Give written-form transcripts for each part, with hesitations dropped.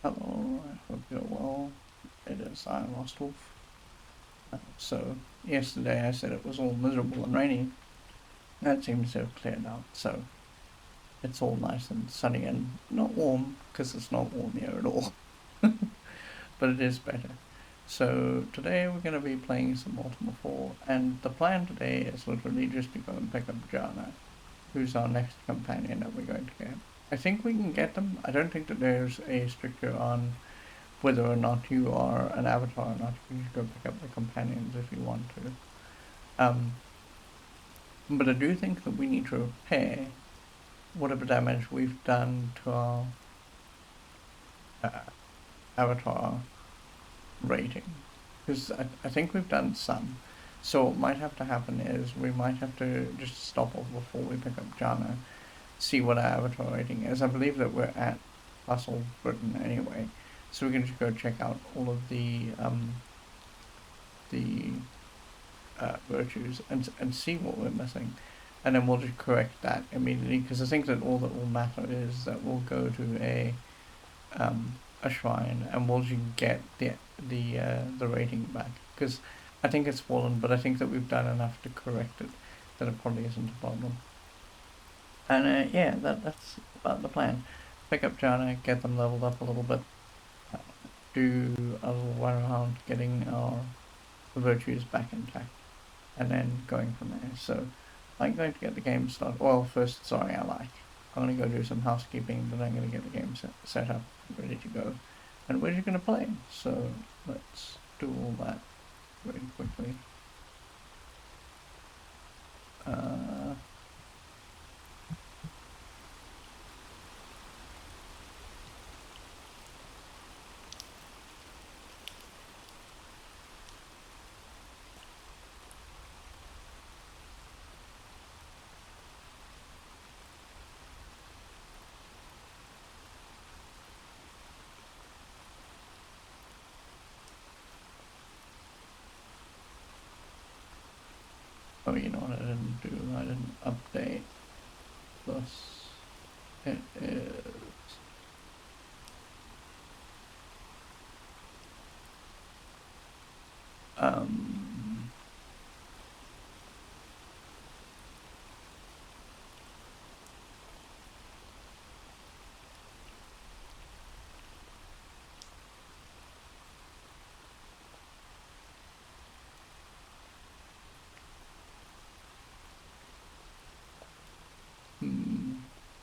Hello, I hope you're well. It is I, Lost Wolf. So, yesterday I said it was all miserable and rainy. That seems to have cleared out, so it's all nice and sunny and not warm, because it's not warm here at all. But it is better. So, today we're going to be playing some Ultima 4, and the plan today is literally just to go and pick up Jaana, who's our next companion that we're going to get. I think we can get them. I don't think that there's a stricture on whether or not you are an avatar or not. You can just go pick up the companions if you want to. Um, but I do think that we need to repair whatever damage we've done to our uh, avatar rating. Because I think we've done some. So what might have to happen is we might have to just stop off before we pick up Jaana, see what our avatar rating is. I believe that we're at Hustle Britain anyway. So we can just go check out all of the virtues and see what we're missing, and then we'll just correct that immediately. Because I think that all that will matter is that we'll go to a shrine and we'll just get the rating back. Because I think it's fallen, but I think that we've done enough to correct it that it probably isn't a problem. And yeah, that's about the plan. Pick up Jaana, get them leveled up a little bit, do a little run around getting our virtues back intact, and then going from there. So I'm going to get the game started. Well, first, sorry, I'm going to go do some housekeeping, then I'm going to get the game set up, ready to go, and we're just going to play. So let's do all that very quickly. Oh, you know what I didn't do? I didn't update this. It is um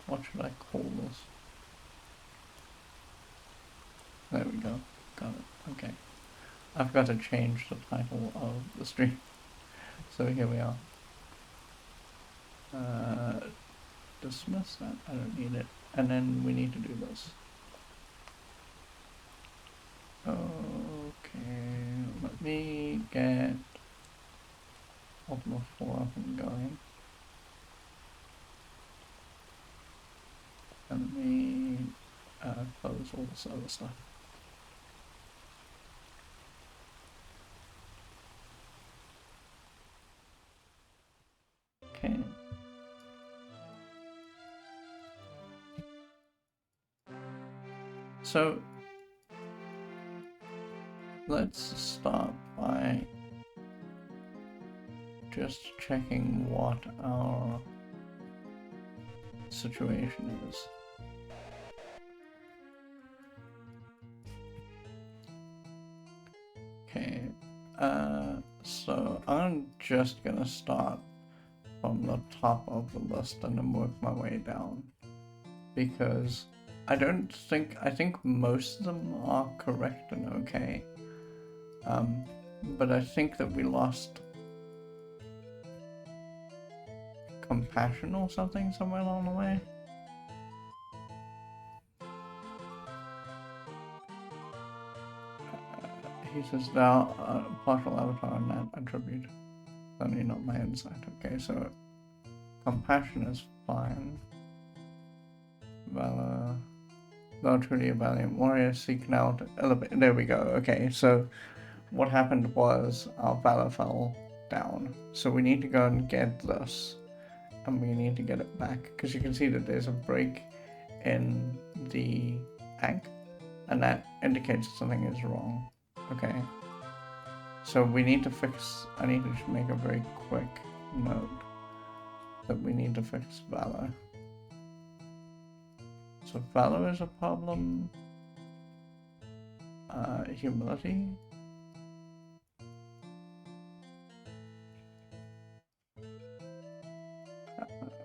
what should I call this? There we go. Got it. Okay. I've got to change the title of the stream. So here we are. Dismiss that. I don't need it. And then we need to do this. Okay, let me get Ultima 4 up and going. And let me close all this other stuff. Okay. So let's start by just checking what our situation is. Okay, so I'm just gonna start from the top of the list and then work my way down, because I think most of them are correct and okay, but I think that we lost compassion or something somewhere along the way. He says thou partial avatar and that attribute. Only not my insight. Okay, so compassion is fine. Valor. Thou truly a valiant warrior, seek now to elevate. There we go. Okay, so what happened was our valor fell down. So we need to go and get this. And we need to get it back. Because you can see that there's a break in the tank. And that indicates something is wrong. Okay. So we need to fix, I need to just make a very quick note that we need to fix Valor. So Valor is a problem. Humility.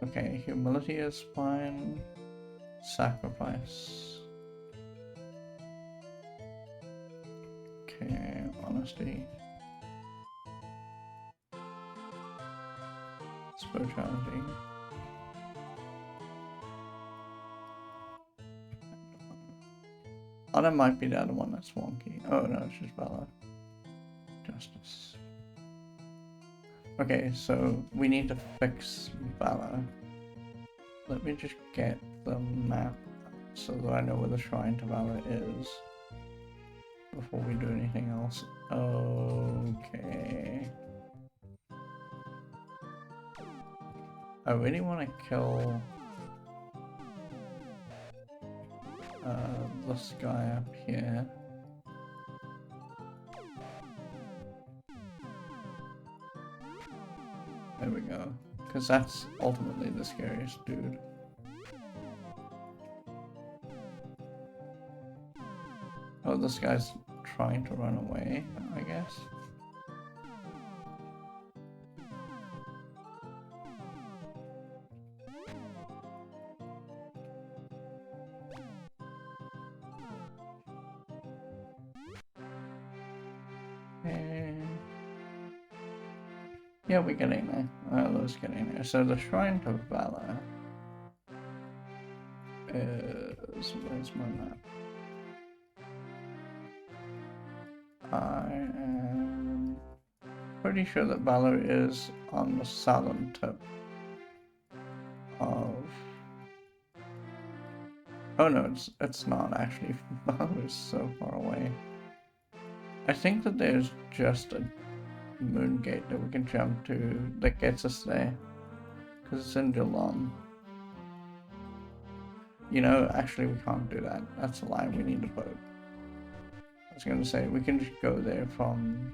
Okay, humility is fine. Sacrifice. Okay, honesty. Spirituality. Oh, that might be the other one that's wonky. Oh no, it's just Valor. Justice. Okay, so we need to fix Valor. Let me just get the map so that I know where the Shrine to Valor is before we do anything else. Okay. I really want to kill this guy up here. There we go. Because that's ultimately the scariest dude. Oh, this guy's trying to run away, I guess. Yeah, we're getting there. Let's getting there. So the Shrine to Valor is... Where's my map? I am pretty sure that Valor is on the southern tip of... Oh no, it's not actually. Valor is so far away. I think that there's just a moon gate that we can jump to that gets us there. Because it's in Jalan. You know, actually we can't do that. That's a lie, we need a boat. I was gonna say, we can just go there from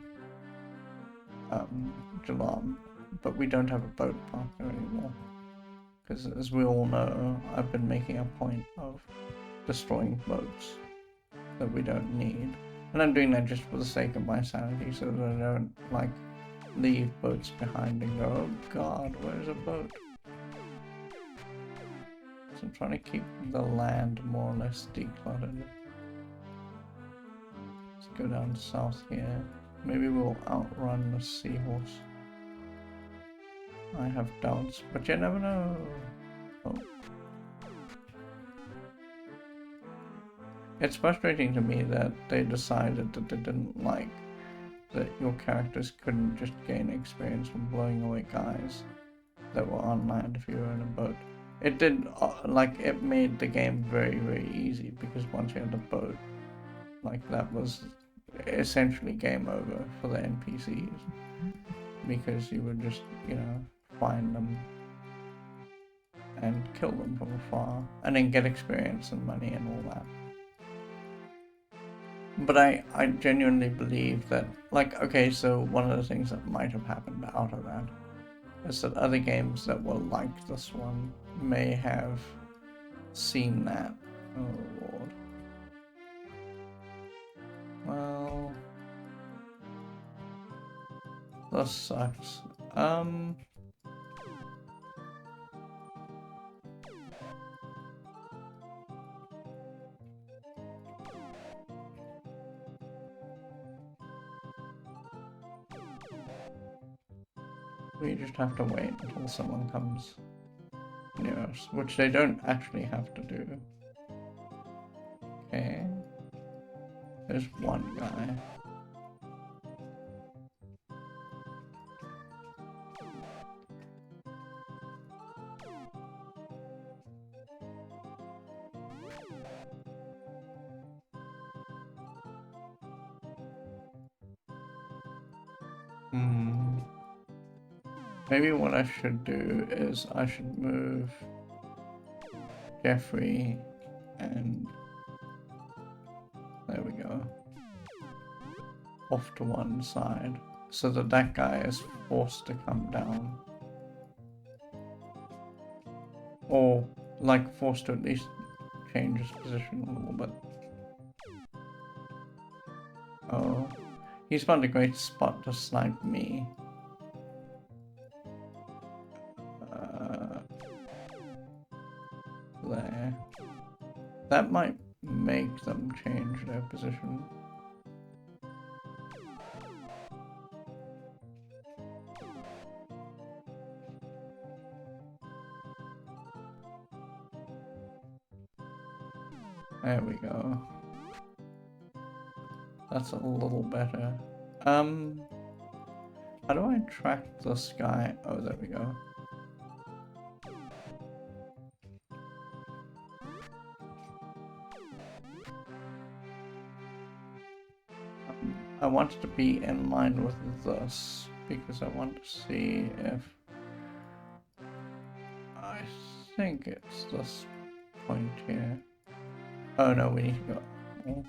Jalan, but we don't have a boat park there anymore. Because as we all know, I've been making a point of destroying boats that we don't need. And I'm doing that just for the sake of my sanity, so that I don't, like, leave boats behind and go, oh god, where's a boat? So I'm trying to keep the land more or less decluttered. Let's go down south here. Maybe we'll outrun the seahorse. I have doubts, but you never know. Oh. It's frustrating to me that they decided that they didn't like that your characters couldn't just gain experience from blowing away guys that were on land if you were in a boat. It did, like, it made the game very, very easy, because once you had the boat, like, that was essentially game over for the NPCs, because you would just, you know, find them and kill them from afar, and then get experience and money and all that. But I genuinely believe that, like, okay, so one of the things that might have happened out of that is that other games that were like this one may have seen that. Oh lord. Well, this sucks. We just have to wait until someone comes near us, which they don't actually have to do. Okay. There's one guy. Maybe what I should do is I should move Jeffrey and off to one side so that that guy is forced to come down. Or, like, forced to at least change his position a little bit. Oh, he's found a great spot to snipe me. There. That might make them change their position. There we go. That's a little better. How do I track this guy? Oh, there we go. I want it to be in line with this because I want to see if I think it's this point here. Oh no, we need to go. Oh,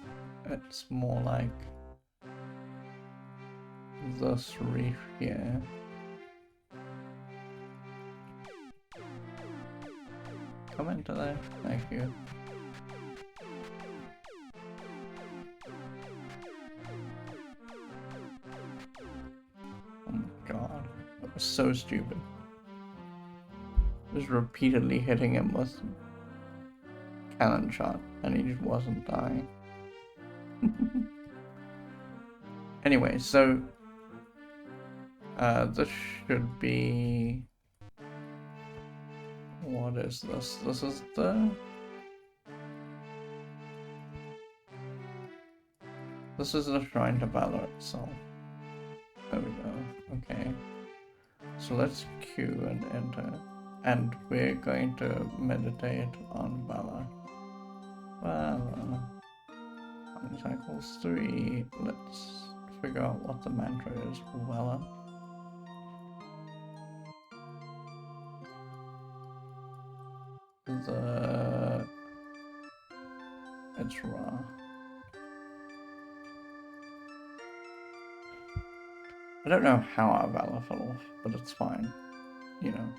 it's more like this reef here. Come into there. Thank you. Oh my god, that was so stupid. Just repeatedly hitting him with cannon shot and he just wasn't dying. Anyway, so this should be, what is this? This is the Shrine to Valor itself. There we go. Okay. So let's queue and enter. And we're going to meditate on Valor. Valor. How many cycles? 3. Let's figure out what the mantra is for Valor. It's Ra. I don't know how our Valor fell off, but it's fine. You know.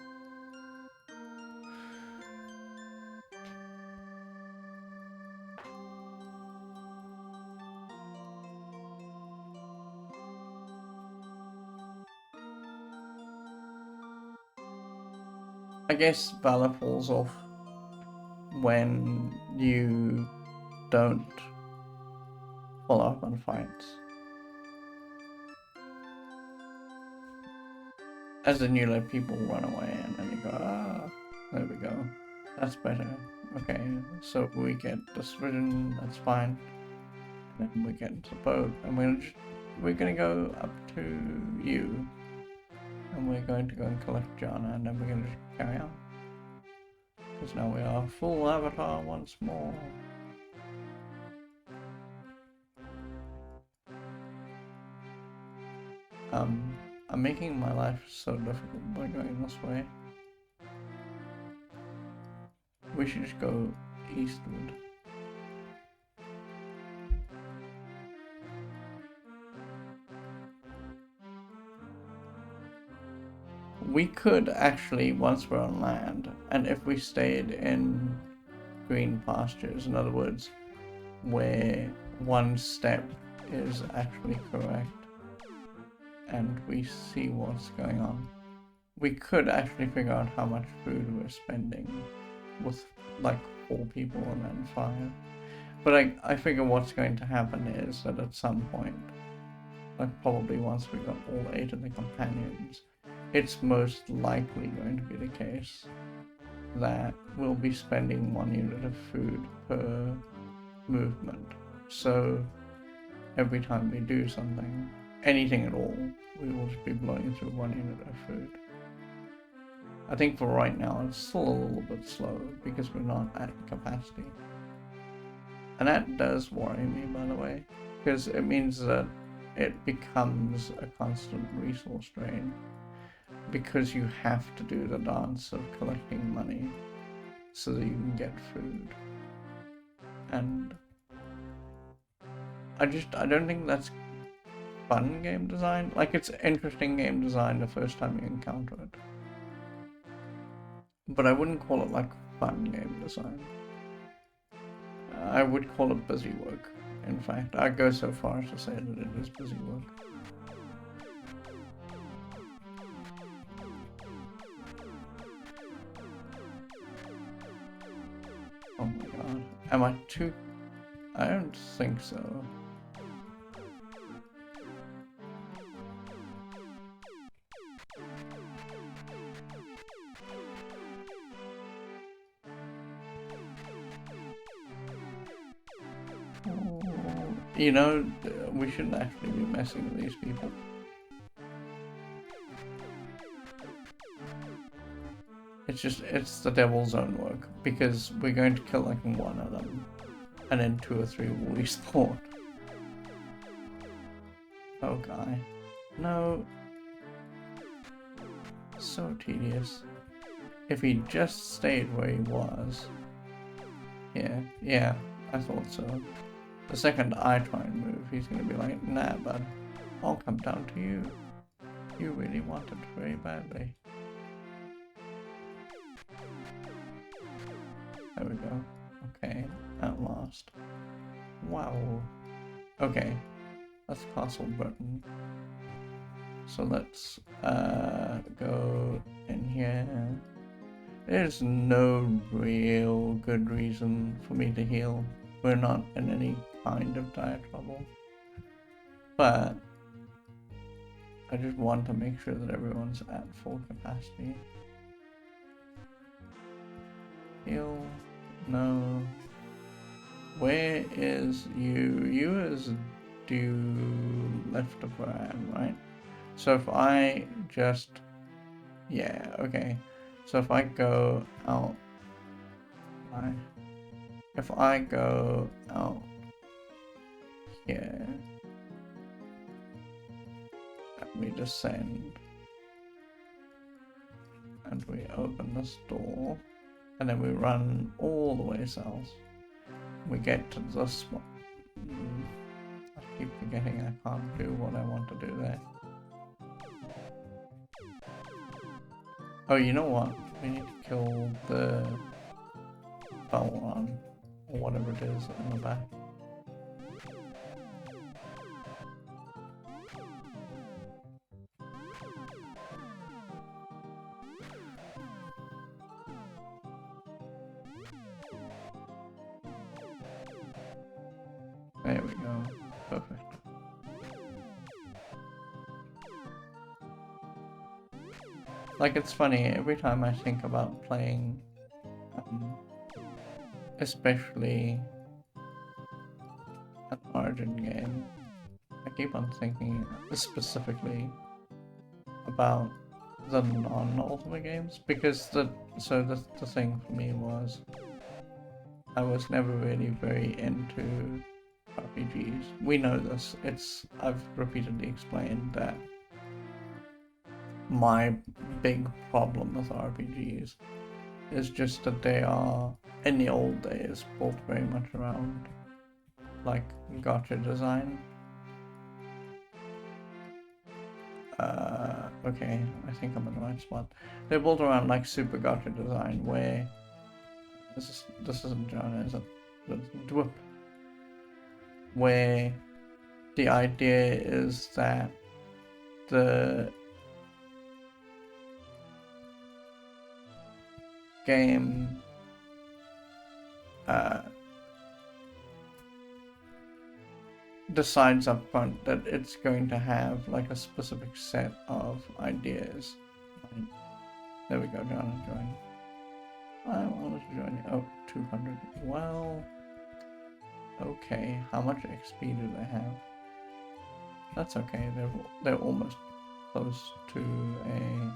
I guess Valor falls off when you don't follow up on fights. As in, you let people run away and then you go, ah, there we go. That's better. Okay, so we get this vision, that's fine. And then we get into the boat and we're gonna go up to you. And we're going to go and collect Jaana and then we're gonna just carry on. Because now we are full avatar once more. I'm making my life so difficult by going this way. We should just go eastward. We could actually, once we're on land, and if we stayed in green pastures, in other words, where one step is actually correct, and we see what's going on, we could actually figure out how much food we're spending with like 4 people and then 5. But I figure what's going to happen is that at some point, like probably once we got all 8 of the companions, it's most likely going to be the case that we'll be spending 1 unit of food per movement. So every time we do something, anything at all, we will just be blowing through 1 unit of food. I think for right now it's still a little bit slow because we're not at capacity. And that does worry me, by the way, because it means that it becomes a constant resource drain. Because you have to do the dance of collecting money so that you can get food. And I don't think that's fun game design. Like, it's interesting game design the first time you encounter it. But I wouldn't call it, like, fun game design. I would call it busy work. In fact, I'd go so far as to say that it is busy work. Oh my god. Am I too... I don't think so. You know, we shouldn't actually be messing with these people. It's the devil's own work, because we're going to kill like one of them, and then 2 or 3 will respawn. Oh, guy. No. So tedious. If he just stayed where he was. Yeah, I thought so. The second I try and move, he's gonna be like, nah, bud, I'll come down to you. You really want it very badly. There we go. Okay, at last. Wow. Okay, that's Castle Burton. So let's go in here. There's no real good reason for me to heal. We're not in any kind of dire trouble. But I just want to make sure that everyone's at full capacity. Heal. No. Where is you? You is due left of where I am, right? So if I just... Yeah, okay. So if I go out... If I go out here... and we descend... and we open this door... and then we run all the way south. We get to this spot. I keep forgetting I can't do what I want to do there. Oh, you know what? We need to kill the Balron, or whatever it is in the back. There we go. Perfect. Like, it's funny, every time I think about playing, especially an Origin game, I keep on thinking specifically about the non-Ultima games, because the thing for me was, I was never really very into RPGs. We know this. I've repeatedly explained that my big problem with RPGs is just that they are, in the old days, built very much around, like, gacha design. Okay, I think I'm in the right spot. They're built around, like, super gacha design, where... This isn't Jaana, is it? It's Dwip. Where the idea is that the game decides up front that it's going to have like a specific set of ideas. Right? There we go, Jaana joined. I wanted to join you. Oh, 200. Well, okay. How much XP do they have? That's okay. They're almost close to a...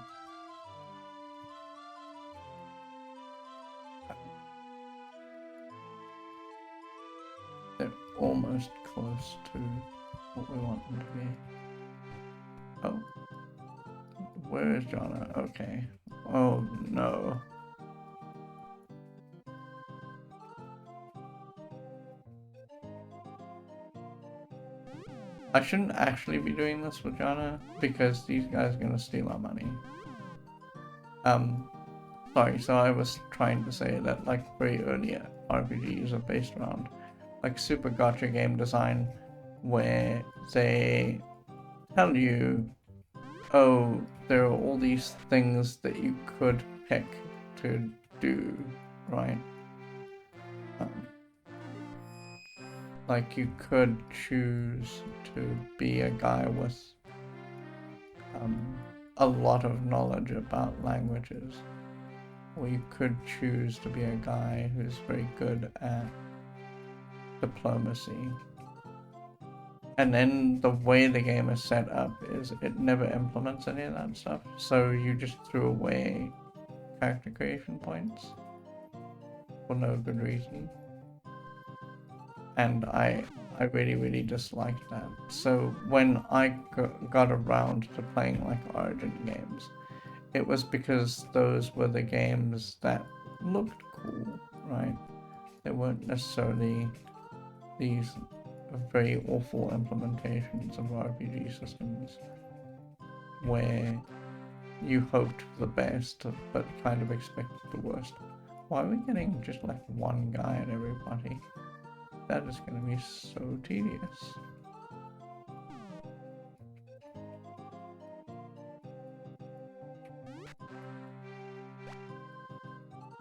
They're almost close to what we want them to be. Oh. Where is Jaana? Okay. Oh, no. I shouldn't actually be doing this with Jaana because these guys are gonna steal our money. Sorry, so I was trying to say that like very early RPGs are based around like super gacha game design where they tell you, oh, there are all these things that you could pick to do, right? Like you could choose to be a guy with a lot of knowledge about languages, or you could choose to be a guy who's very good at diplomacy. And then the way the game is set up is it never implements any of that stuff, so you just threw away character creation points for no good reason. And I really disliked that. So when I got around to playing like Origin games, it was because those were the games that looked cool, right? They weren't necessarily these very awful implementations of RPG systems where you hoped for the best but kind of expected the worst. Why are we getting just like one guy at every party? That is going to be so tedious.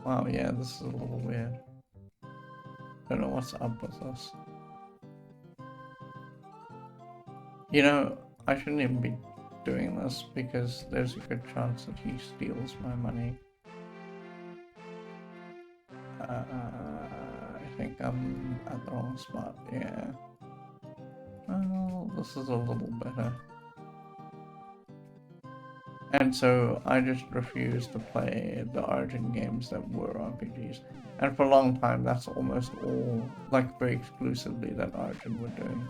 Wow, yeah, this is a little weird. Don't know what's up with us. You know, I shouldn't even be doing this because there's a good chance that he steals my money. I think I'm at the wrong spot, yeah. Well, this is a little better. And so I just refused to play the Origin games that were RPGs. And for a long time, that's almost all, like very exclusively that Origin were doing.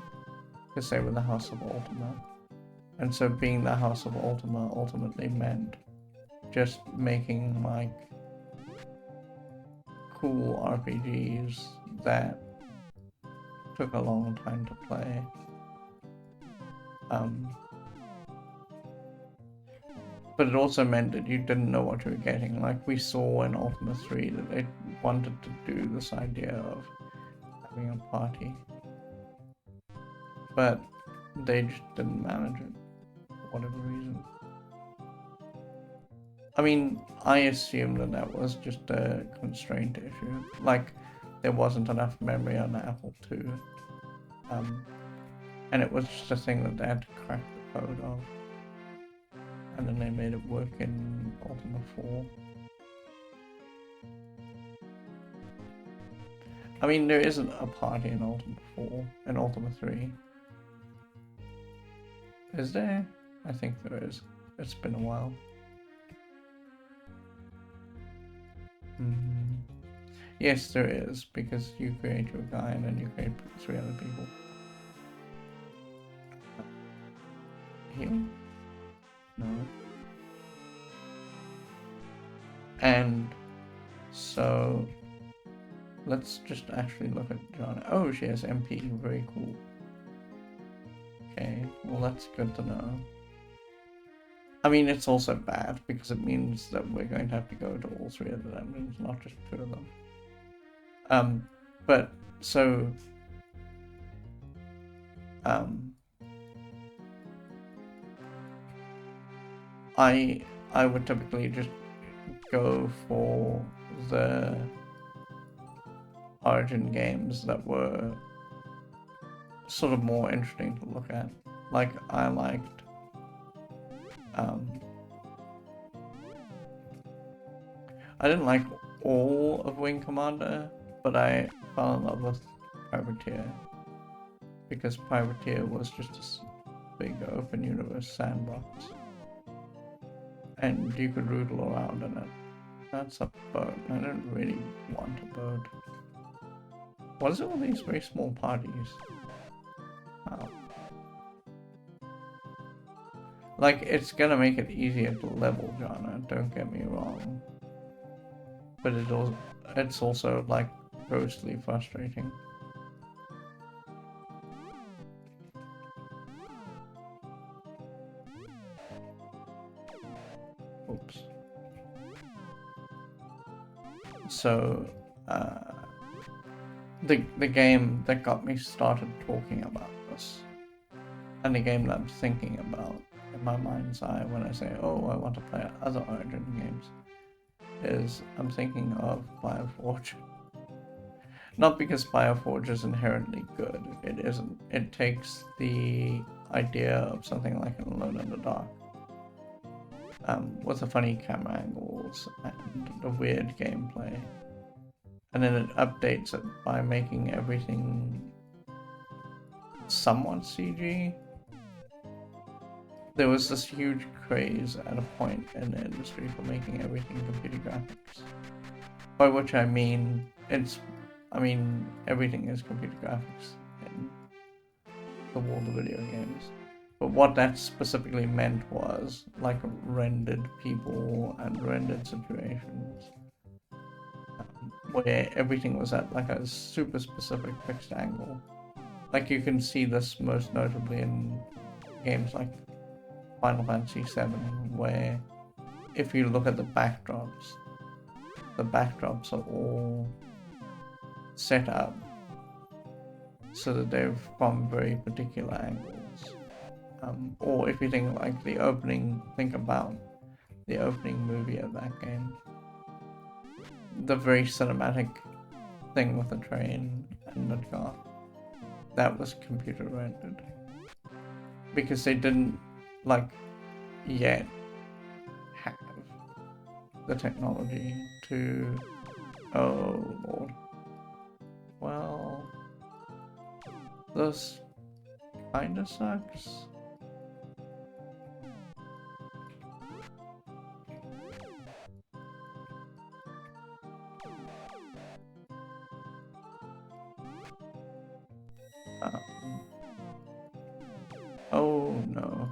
Because they were the House of Ultima. And so being the House of Ultima ultimately meant just making like cool RPGs that took a long time to play. But it also meant that you didn't know what you were getting. Like we saw in Ultima 3 that they wanted to do this idea of having a party. But they just didn't manage it for whatever reason. I mean, I assume that that was just a constraint issue. Like, there wasn't enough memory on the Apple II. And it was just a thing that they had to crack the code of. And then they made it work in Ultima 4. I mean, there isn't a party in Ultima 4, in Ultima 3. Is there? I think there is. It's been a while. Yes, there is, because you create your guy and then you create 3 other people. Healing? No. And so let's just actually look at Jaana. Oh, she has MP. Very cool. Okay, well that's good to know. I mean, it's also bad because it means that we're going to have to go to all 3 of the dungeons, not just 2 of them. But so I would typically just go for the Origin games that were sort of more interesting to look at. Like I liked I didn't like all of Wing Commander, but I fell in love with Privateer because Privateer was just a big open universe sandbox. And you could roodle around in it. That's a boat. I don't really want a boat. What is it with these very small parties? Oh. Like, it's gonna make it easier to level Jaana, don't get me wrong. But it's also, like, grossly frustrating. so the game that got me started talking about this, and the game that I'm thinking about in my mind's eye when I say, oh, I want to play other Origin games, is I'm thinking of Bioforge. Not because Bioforge is inherently good, it isn't. It takes the idea of something like an Alone in the Dark, with the funny camera angles and the weird gameplay, and then it updates it by making everything somewhat CG. There was this huge craze at a point in the industry for making everything computer graphics. By which I mean, everything is computer graphics in the world of video games. But what that specifically meant was like rendered people and rendered situations, where everything was at like a super specific fixed angle. Like you can see this most notably in games like Final Fantasy VII, where if you look at the backdrops are all set up so that they're from very particular angles. Or if you think about the opening movie of that game, the very cinematic thing with the train and the car, that was computer rendered. Because they didn't, yet have the technology to... Oh, Lord. Well, this kinda sucks. Oh no.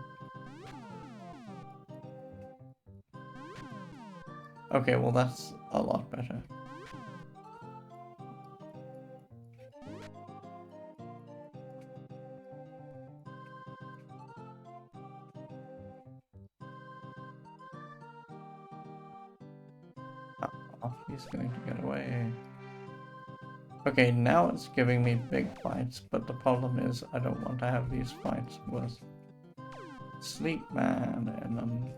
Okay, well that's a lot better. Oh, he's going to get away. Okay, now it's giving me big fights, but the problem is I don't want to have these fights with Sleep Man in them.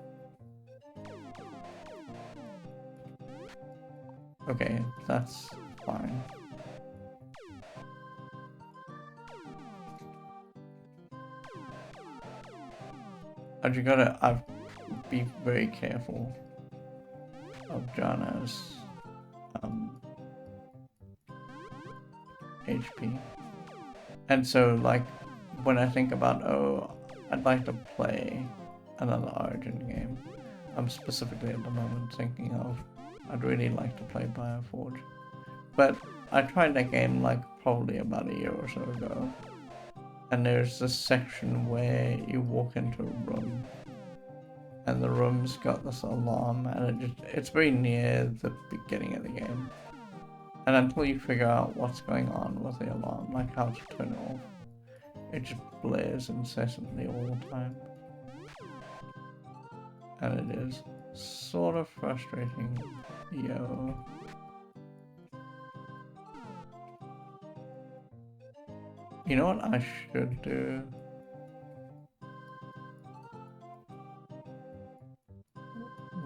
Okay, that's fine. But you gotta be very careful of Jaana's HP. And so, when I think about, oh, I'd like to play another Origin game, I'm specifically at the moment thinking of, I'd really like to play Bioforge. But I tried that game probably about a year or so ago, and there's this section where you walk into a room, and the room's got this alarm, and it's very near the beginning of the game. And until you figure out what's going on with the alarm, like how to turn it off, it just blares incessantly all the time. And it is sort of frustrating, yo. You know what I should do?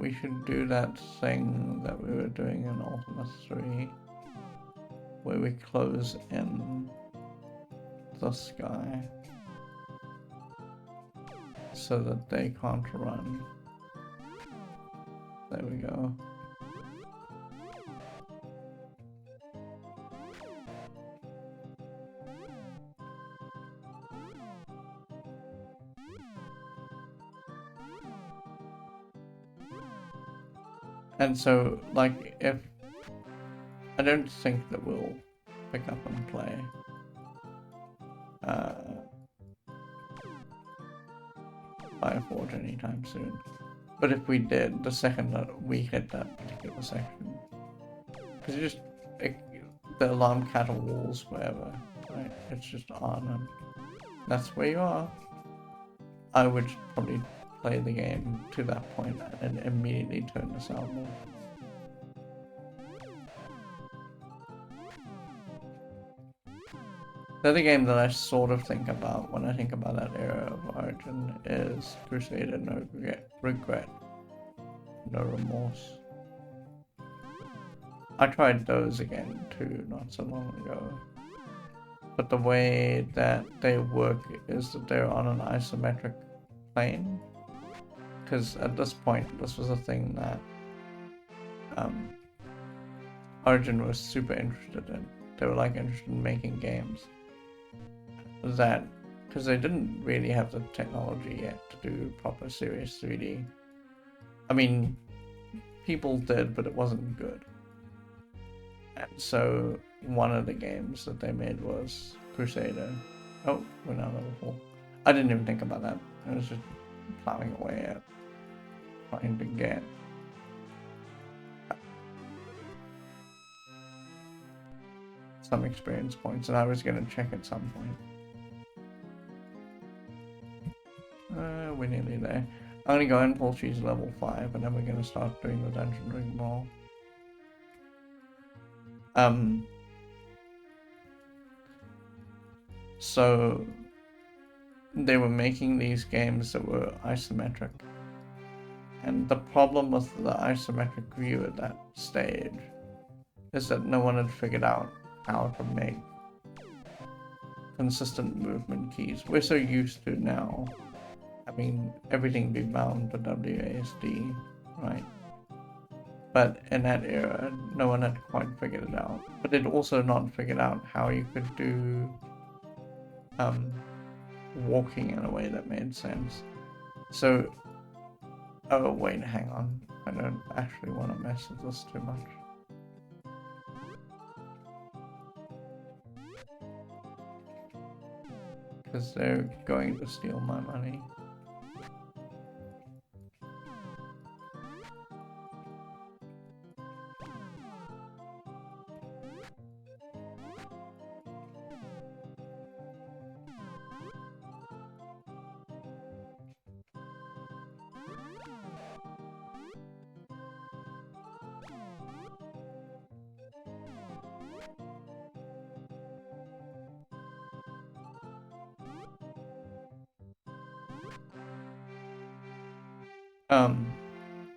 We should do that thing that we were doing in Ultima 3, where we close in the sky so that they can't run. There we go. And so, if... I don't think that we'll pick up and play Bioforge anytime soon. But if we did, the second that we hit that particular section, because the alarm caterwauls wherever, right? It's just on, and that's where you are. I would probably play the game to that point and immediately turn the sound off. The other game that I sort of think about when I think about that era of Origin is Crusader No Regret, No Remorse. I tried those again too not so long ago. But the way that they work is that they're on an isometric plane. Because at this point, this was a thing that Origin was super interested in. They were like interested in making games. That, because they didn't really have the technology yet to do proper serious 3D. I mean, people did, but it wasn't good. And so one of the games that they made was Crusader. Oh, we're now level 4. I didn't even think about that. I was just plowing away at trying to get some experience points, and I was going to check at some point. We're nearly there. I'm going to go until she's level 5, and then we're going to start doing the dungeon rigmarole. So they were making these games that were isometric. And the problem with the isometric view at that stage is that no one had figured out how to make consistent movement keys. We're so used to now having everything be bound to WASD, right? But in that era, no one had quite figured it out. But they'd also not figured out how you could do walking in a way that made sense. So, oh wait, hang on. I don't actually want to mess with this too much. Because they're going to steal my money.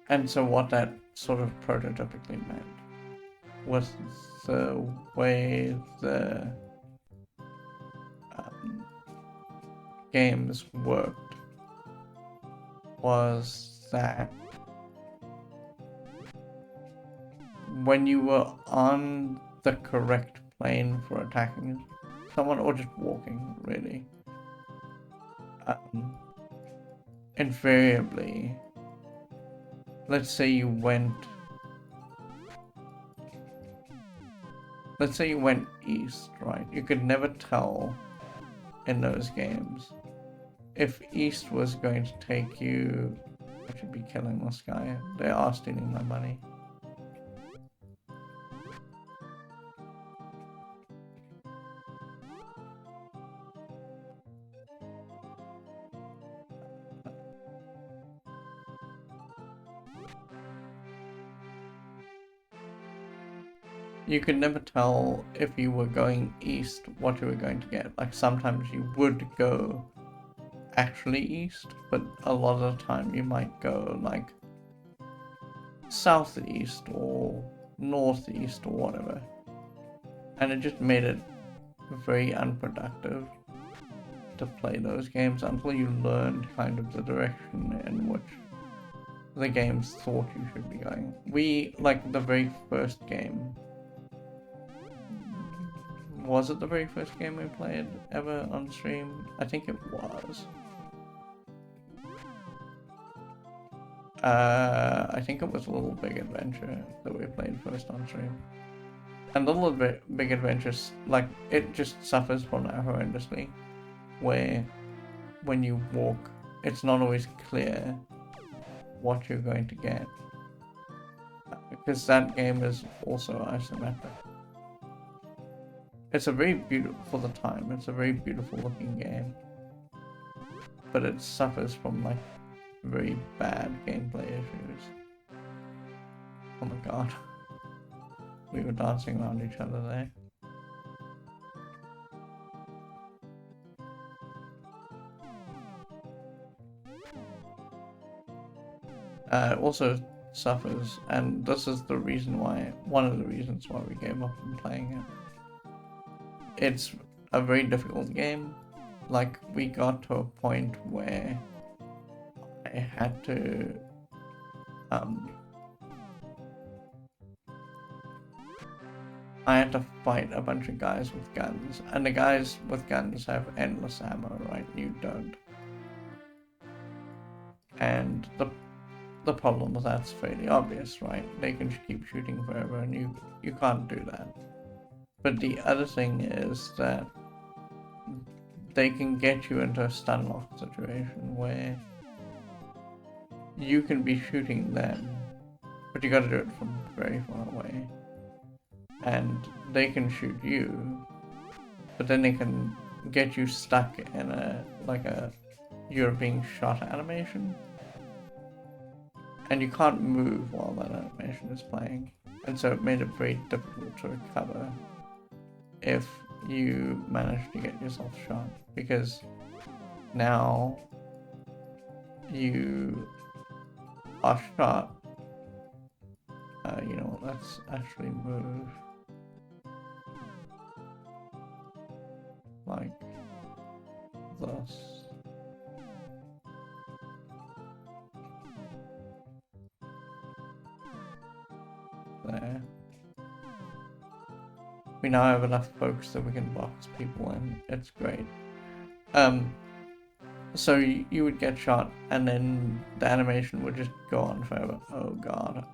And so what that sort of prototypically meant was the way the games worked was that when you were on the correct plane for attacking someone, or just walking, really, invariably, let's say you went east, right? You could never tell in those games if east was going to take you. I should be killing this guy. They are stealing my money. You could never tell if you were going east what you were going to get. Like sometimes you would go actually east, but a lot of the time you might go like southeast or northeast or whatever. And it just made it very unproductive to play those games until you learned kind of the direction in which the games thought you should be going. We, like the very first game, was it the very first game we played ever on stream? I think it was. I think it was Little Big Adventure that we played first on stream. And Little Big Adventure, like, it just suffers from that horrendously, where when you walk, it's not always clear what you're going to get. Because that game is also isometric. It's a very beautiful, for the time, it's a very beautiful looking game. But it suffers from like very bad gameplay issues. Oh my god. We were dancing around each other there. It also suffers, and this is the reason why, one of the reasons why we gave up on playing it. It's a very difficult game. Like, we got to a point where I had to fight a bunch of guys with guns, and the guys with guns have endless ammo, right? You don't. And the problem with that's fairly obvious, right? They can keep shooting forever, and you can't do that. But the other thing is that they can get you into a stun lock situation where you can be shooting them, but you gotta do it from very far away. And they can shoot you, but then they can get you stuck in a you're being shot animation. And you can't move while that animation is playing. And so it made it very difficult to recover if you manage to get yourself shot, because now you are shot. You know what, let's actually move like this. There. We now have enough folks that we can box people in. It's great. So you would get shot, and then the animation would just go on forever. Oh god.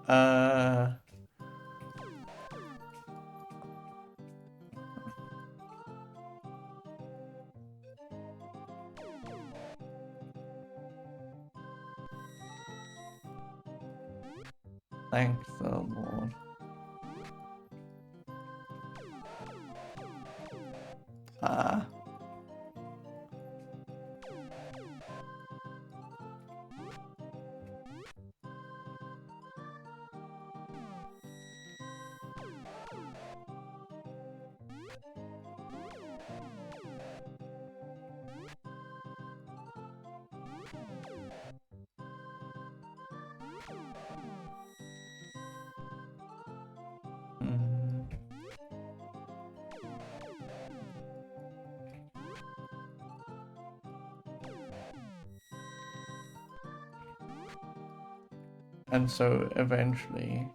Thank the Lord. And so eventually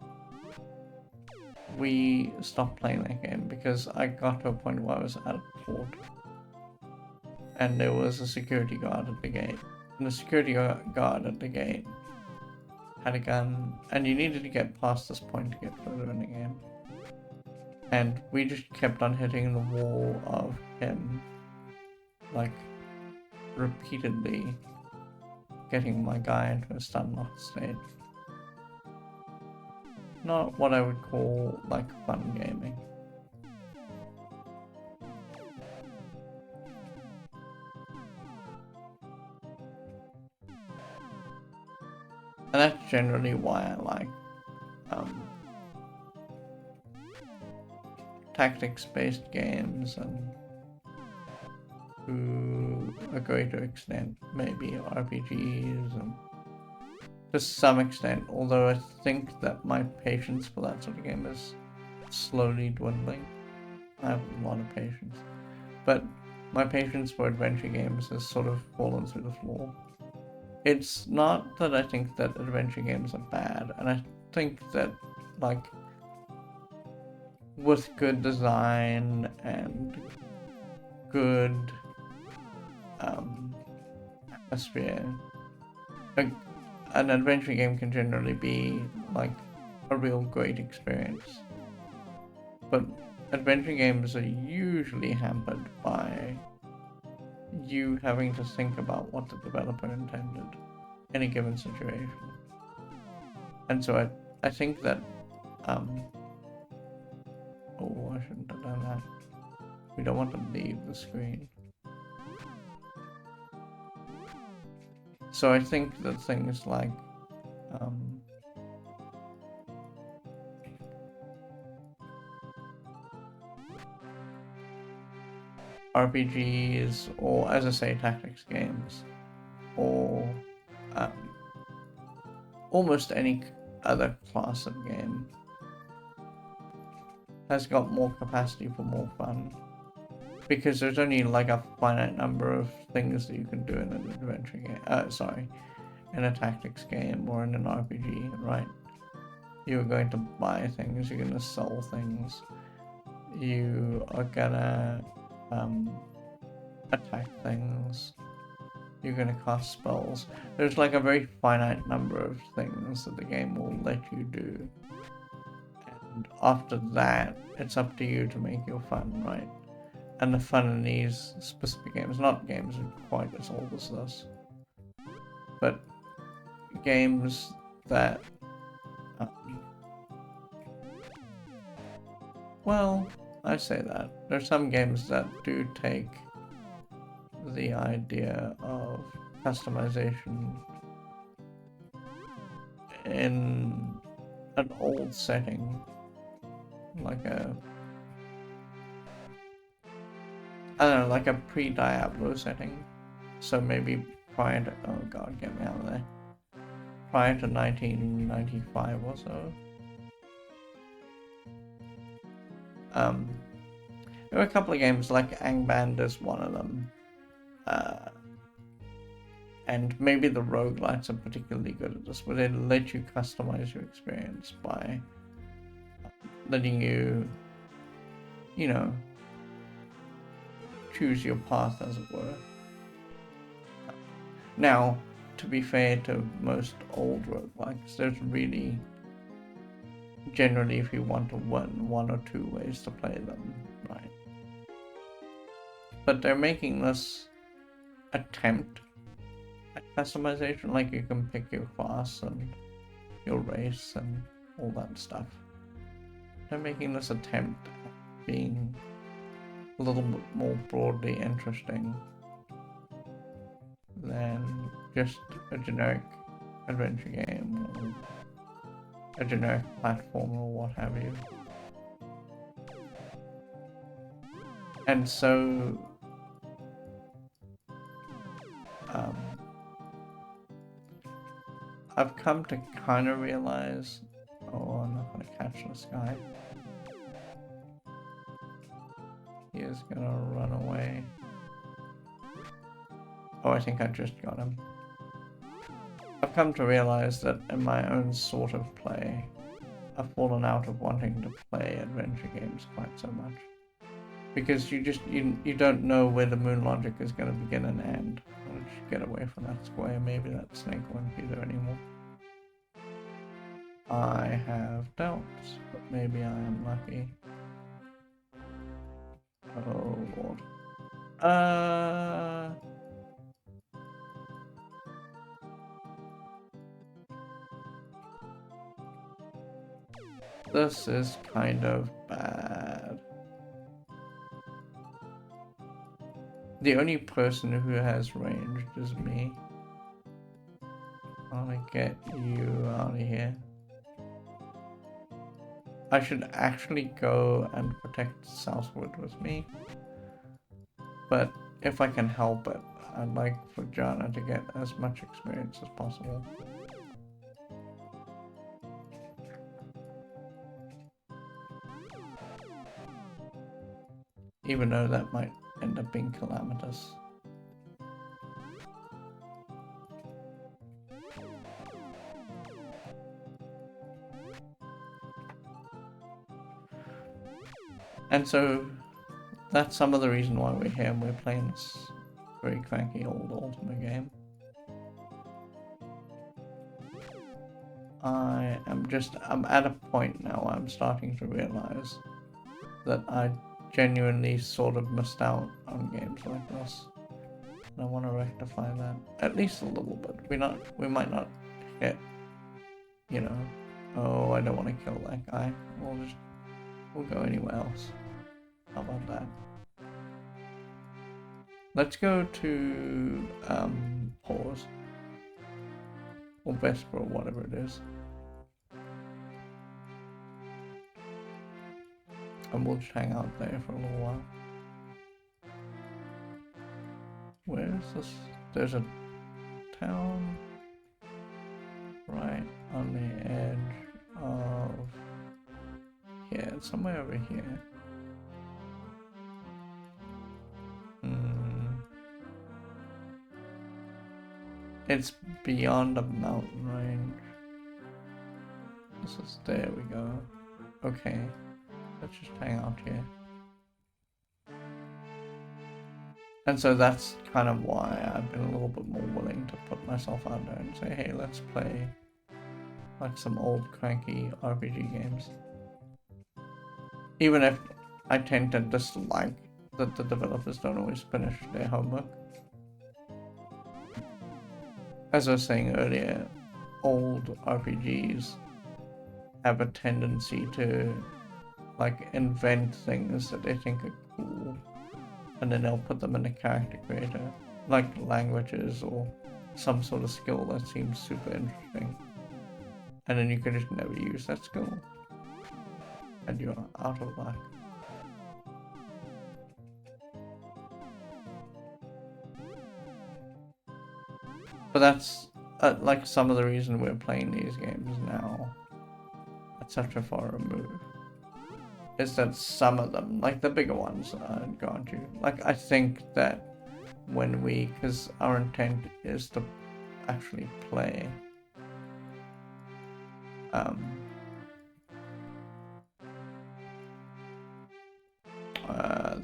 we stopped playing that game because I got to a point where I was at a port and there was a security guard at the gate, and the security guard at the gate had a gun, and you needed to get past this point to get further in the game. And we just kept on hitting the wall of him, like, repeatedly getting my guy into a stun lock state. Not what I would call, like, fun gaming. And that's generally why I like tactics-based games, and to a greater extent maybe RPGs, and to some extent, although I think that my patience for that sort of game is slowly dwindling. I have a lot of patience, but my patience for adventure games has sort of fallen through the floor. It's not that I think that adventure games are bad, and I think that, like, with good design and good atmosphere, an adventure game can generally be, like, a real great experience. But adventure games are usually hampered by you having to think about what the developer intended in a given situation. And so I think that oh, I shouldn't have done that. We don't want to leave the screen. So I think that things like RPGs, or, as I say, tactics games, or um, almost any other class of game has got more capacity for more fun. Because there's only like a finite number of things that you can do in an adventure game. In a tactics game or in an RPG, right? You're going to buy things, you're going to sell things, you are gonna attack things, you're gonna cast spells. There's like a very finite number of things that the game will let you do. And after that, it's up to you to make your fun, right? And the fun in these specific games, not games quite as old as this, but games that, well, I say that. There's some games that do take the idea of customization in an old setting, like I don't know, like a pre-Diablo setting. So maybe prior to, oh god, get me out of there. Prior to 1995 or so. There were a couple of games, like Angband is one of them. And maybe the roguelites are particularly good at this, where they let you customize your experience by letting you, choose your path, as it were. Now, to be fair to most old roguelikes, there's really, generally, if you want to win, one or two ways to play them, right? But they're making this attempt at customization, like you can pick your class and your race and all that stuff. They're making this attempt at being a little bit more broadly interesting than just a generic adventure game or a generic platform or what have you. And so I've come to kind of realize, oh, I'm not going to catch this guy. He is going to run away. Oh, I think I just got him. I've come to realize that in my own sort of play, I've fallen out of wanting to play adventure games quite so much. Because you don't know where the moon logic is going to begin and end. Once you get away from that square, maybe that snake won't be there anymore. I have doubts, but maybe I am lucky. Oh lord. This is kind of bad. The only person who has ranged is me. I wanna get you out of here. I should actually go and protect Southwood with me. But if I can help it, I'd like for Jaana to get as much experience as possible. Even though that might end up being calamitous. And so that's some of the reason why we're here and we're playing this very cranky old Ultima game. I'm at a point now where I'm starting to realize that I genuinely sort of missed out on games like this. And I want to rectify that, at least a little bit. We might not hit, oh, I don't want to kill that guy. We'll go anywhere else. How about that? Let's go to pause or Vesper or whatever it is. And we'll just hang out there for a little while. Where is this? There's a town. right on the edge of here. It's somewhere over here. It's beyond a mountain range. This is, there we go. Okay, let's just hang out here. And so that's kind of why I've been a little bit more willing to put myself out there and say, hey, let's play like some old cranky RPG games. Even if I tend to dislike that the developers don't always finish their homework. As I was saying earlier, old RPGs have a tendency to like invent things that they think are cool, and then they'll put them in a character creator, like languages or some sort of skill that seems super interesting, and then you can just never use that skill, and you're out of luck. But that's like some of the reason we're playing these games now at such a far remove. Is that some of them, like the bigger ones, I'd gone to. Like, I think that when we, because our intent is to actually play the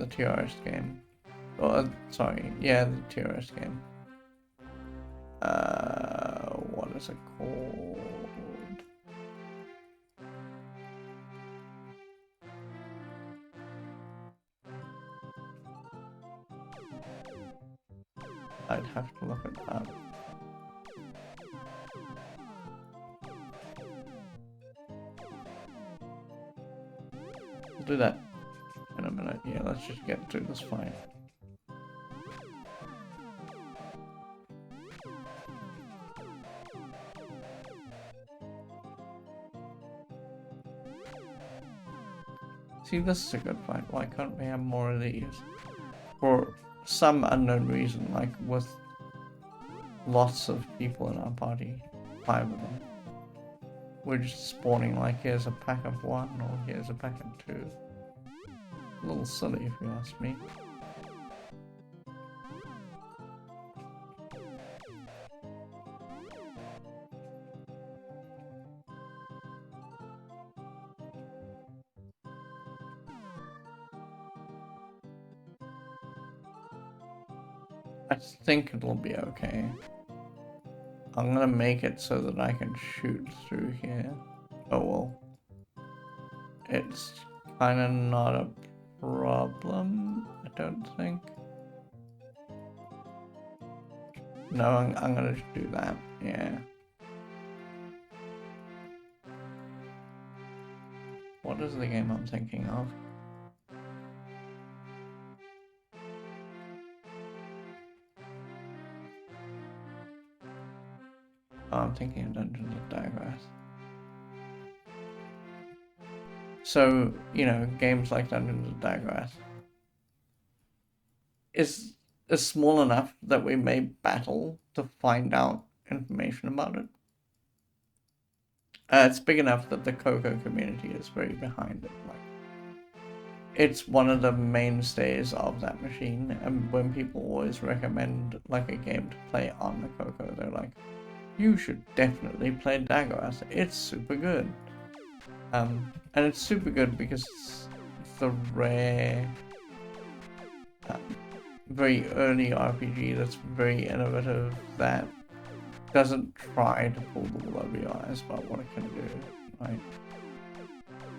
TRS game. Oh, sorry, yeah, the TRS game. What is it called? I'd have to look at that. We'll do that in a minute. Yeah, let's just get through this fight. See, this is a good fight. Why can't we have more of these? For some unknown reason, like with lots of people in our party, 5 of them, we're just spawning like here's a pack of 1 or here's a pack of 2. A little silly if you ask me. I think it'll be okay. I'm gonna make it so that I can shoot through here. Oh well. It's kinda not a problem, I don't think. No, I'm gonna just do that, yeah. What is the game I'm thinking of? Oh, I'm thinking of Dungeons and Dragons. So, you know, games like Dungeons and Dragons is small enough that we may battle to find out information about it. It's big enough that the Coco community is very behind it. Like, it's one of the mainstays of that machine, and when people always recommend like a game to play on the Coco, they're like, you should definitely play Dagorath. It's super good. And it's super good because it's the rare, very early RPG that's very innovative, that doesn't try to pull the wool over your eyes about what it can do, right?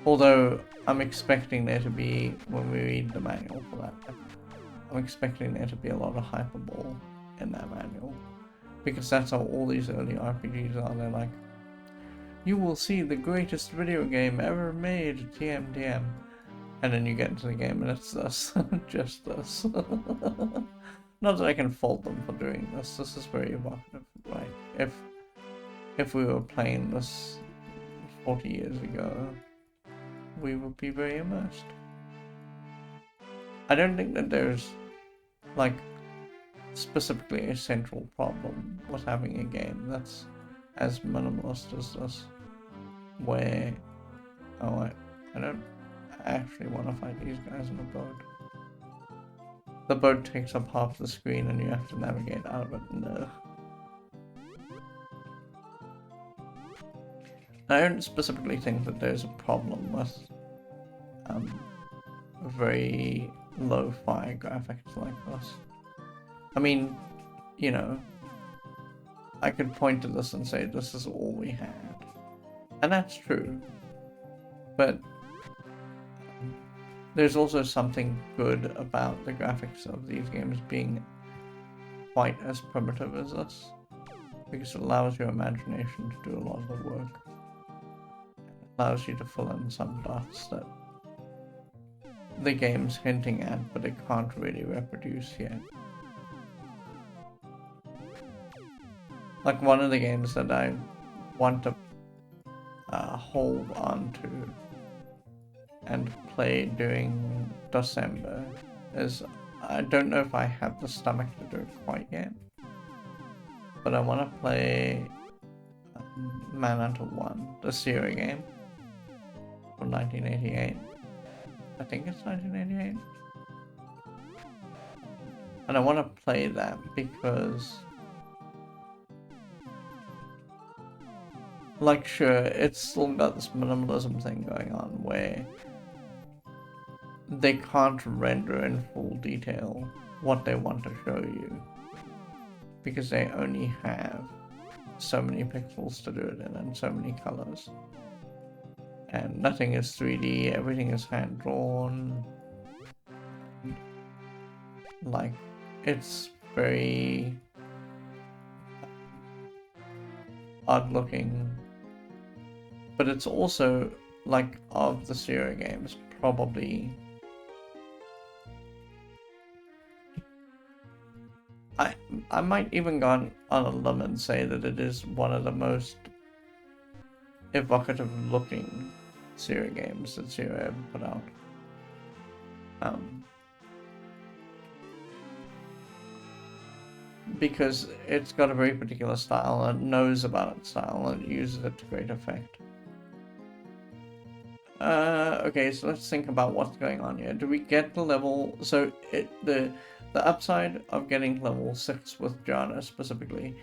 Although I'm expecting there to be, when we read the manual for that, I'm expecting there to be a lot of hyperbole in that manual. Because that's how all these early RPGs are. They're like, you will see the greatest video game ever made, TM. And then you get into the game and it's this, just this. Not that I can fault them for doing this. This is very evocative, right? If we were playing this 40 years ago, we would be very immersed. I don't think that there's, like, specifically a central problem with having a game that's as minimalist as this, where, oh, I don't actually want to fight these guys in a boat. The boat takes up half the screen and you have to navigate out of it. No. I don't specifically think that there's a problem with very low-fi graphics like this. I mean, you know, I could point to this and say this is all we had. And that's true. But there's also something good about the graphics of these games being quite as primitive as this, because it allows your imagination to do a lot of the work. It allows you to fill in some dots that the game's hinting at, but it can't really reproduce yet. Like one of the games that I want to hold on to and play during December is, I don't know if I have the stomach to do it quite yet, but I want to play Manhunter 1, the Sierra game from 1988. I think it's 1988. And I want to play that because, like, sure, it's still got this minimalism thing going on where they can't render in full detail what they want to show you because they only have so many pixels to do it in and so many colors. And nothing is 3D, everything is hand-drawn. Like, it's very odd-looking. But it's also, like, of the Sierra games, probably... I might even go on a limb and say that it is one of the most evocative looking Sierra games that Sierra ever put out. Because it's got a very particular style and knows about its style and uses it to great effect. Okay, so let's think about what's going on here. Do we get the level? So the upside of getting level 6 with Jaana specifically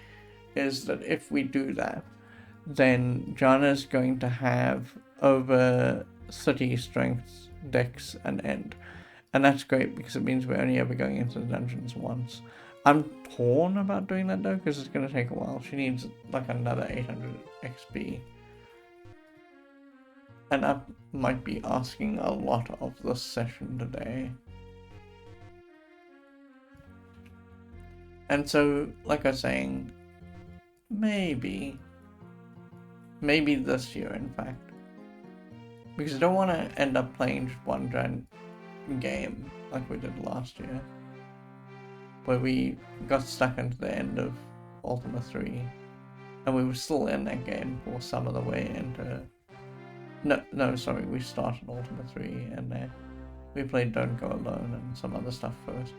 is that if we do that, then Jaana is going to have over 30 strength, dex, and end. And that's great because it means we're only ever going into the dungeons once. I'm torn about doing that though, because it's going to take a while. She needs like another 800 XP. And I might be asking a lot of this session today. And so, like I was saying, maybe this year, in fact. Because I don't want to end up playing just one giant game like we did last year, where we got stuck into the end of Ultima 3, and we were still in that game for some of the way into... No, sorry, we started Ultima 3, and we played Don't Go Alone and some other stuff first.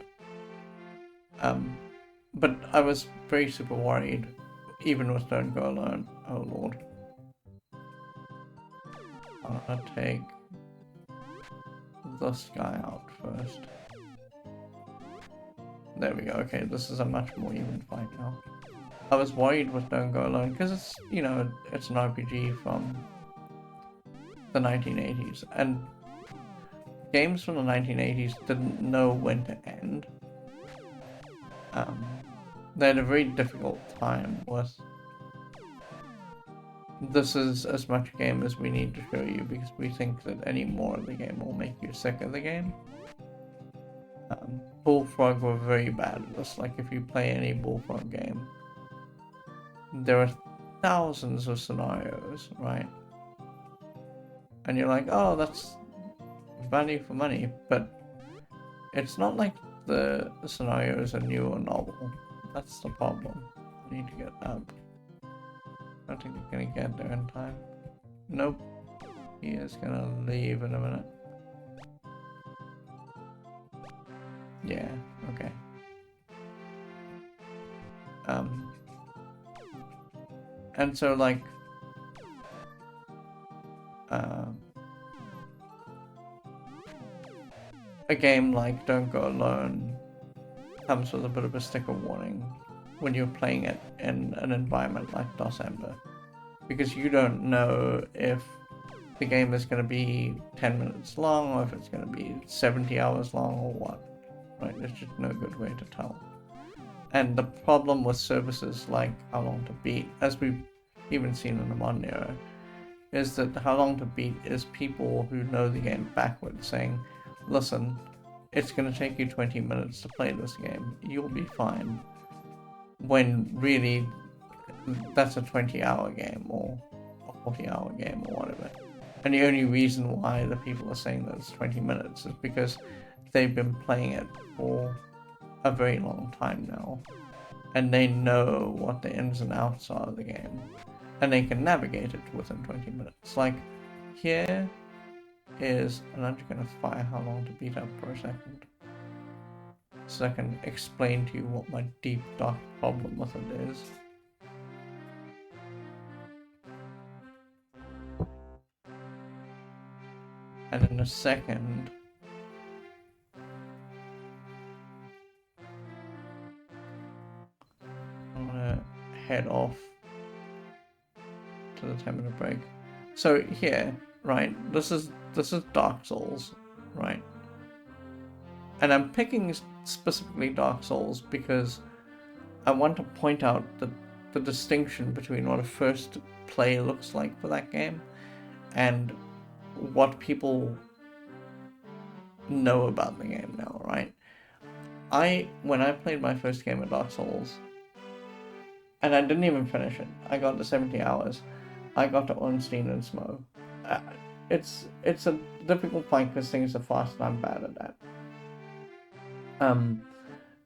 But I was very super worried, even with Don't Go Alone. Oh lord. I'm gonna take this guy out first. There we go. Okay, this is a much more even fight now. I was worried with Don't Go Alone because it's, you know, it's an RPG from the 1980s, and games from the 1980s didn't know when to end. They had a very difficult time with, this is as much a game as we need to show you because we think that any more of the game will make you sick of the game. Bullfrog were very bad at this. Like, if you play any Bullfrog game, there are thousands of scenarios, right? And you're like, oh, that's value for money, but it's not like the scenarios are new or novel. That's the problem. I need to get up. I don't think we're gonna get there in time. Nope. He is gonna leave in a minute. Yeah, okay. And so, like, a game like Don't Go Alone comes with a bit of a sticker warning when you're playing it in an environment like DOS Ember, because you don't know if the game is going to be 10 minutes long or if it's going to be 70 hours long or what, right? There's just no good way to tell. And the problem with services like How Long to Beat, as we've even seen in the modern era, is that How Long to Beat is people who know the game backwards saying, listen, it's going to take you 20 minutes to play this game, you'll be fine. When really, that's a 20-hour game or a 40-hour game or whatever. And the only reason why the people are saying that it's 20 minutes is because they've been playing it for a very long time now. And they know what the ins and outs are of the game. And they can navigate it within 20 minutes. Like, here is, and I'm just going to fire How Long to Beat up for a second, so I can explain to you what my deep, dark problem with it is. And in a second, I'm gonna head off to the 10-minute break. So here, right, this is Dark Souls, right? And I'm picking specifically Dark Souls because I want to point out the distinction between what a first play looks like for that game and what people know about the game now, right? When I played my first game of Dark Souls, and I didn't even finish it, I got to 70 hours, I got to Ornstein and Smo. It's a difficult fight because things are fast and I'm bad at that. And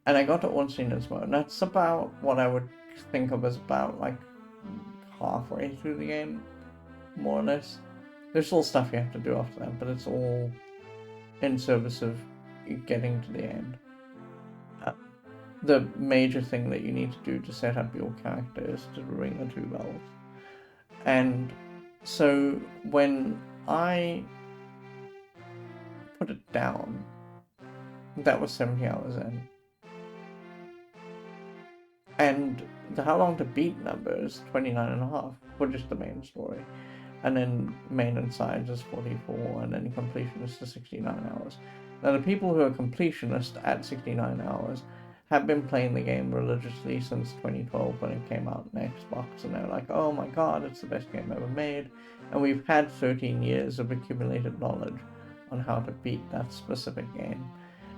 I got to Ornstein and Smo, and that's about what I would think of as about like halfway through the game, more or less. There's still stuff you have to do after that, but it's all in service of getting to the end. The major thing that you need to do to set up your character is to ring the 2 bells. And so when I put it down, that was 70 hours in. And the How Long to Beat number is 29.5 for just the main story. And then main and sides is 44, and then completionist is 69 hours. Now the people who are completionists at 69 hours have been playing the game religiously since 2012 when it came out on Xbox, and they're like, oh my god, it's the best game ever made. And we've had 13 years of accumulated knowledge on how to beat that specific game.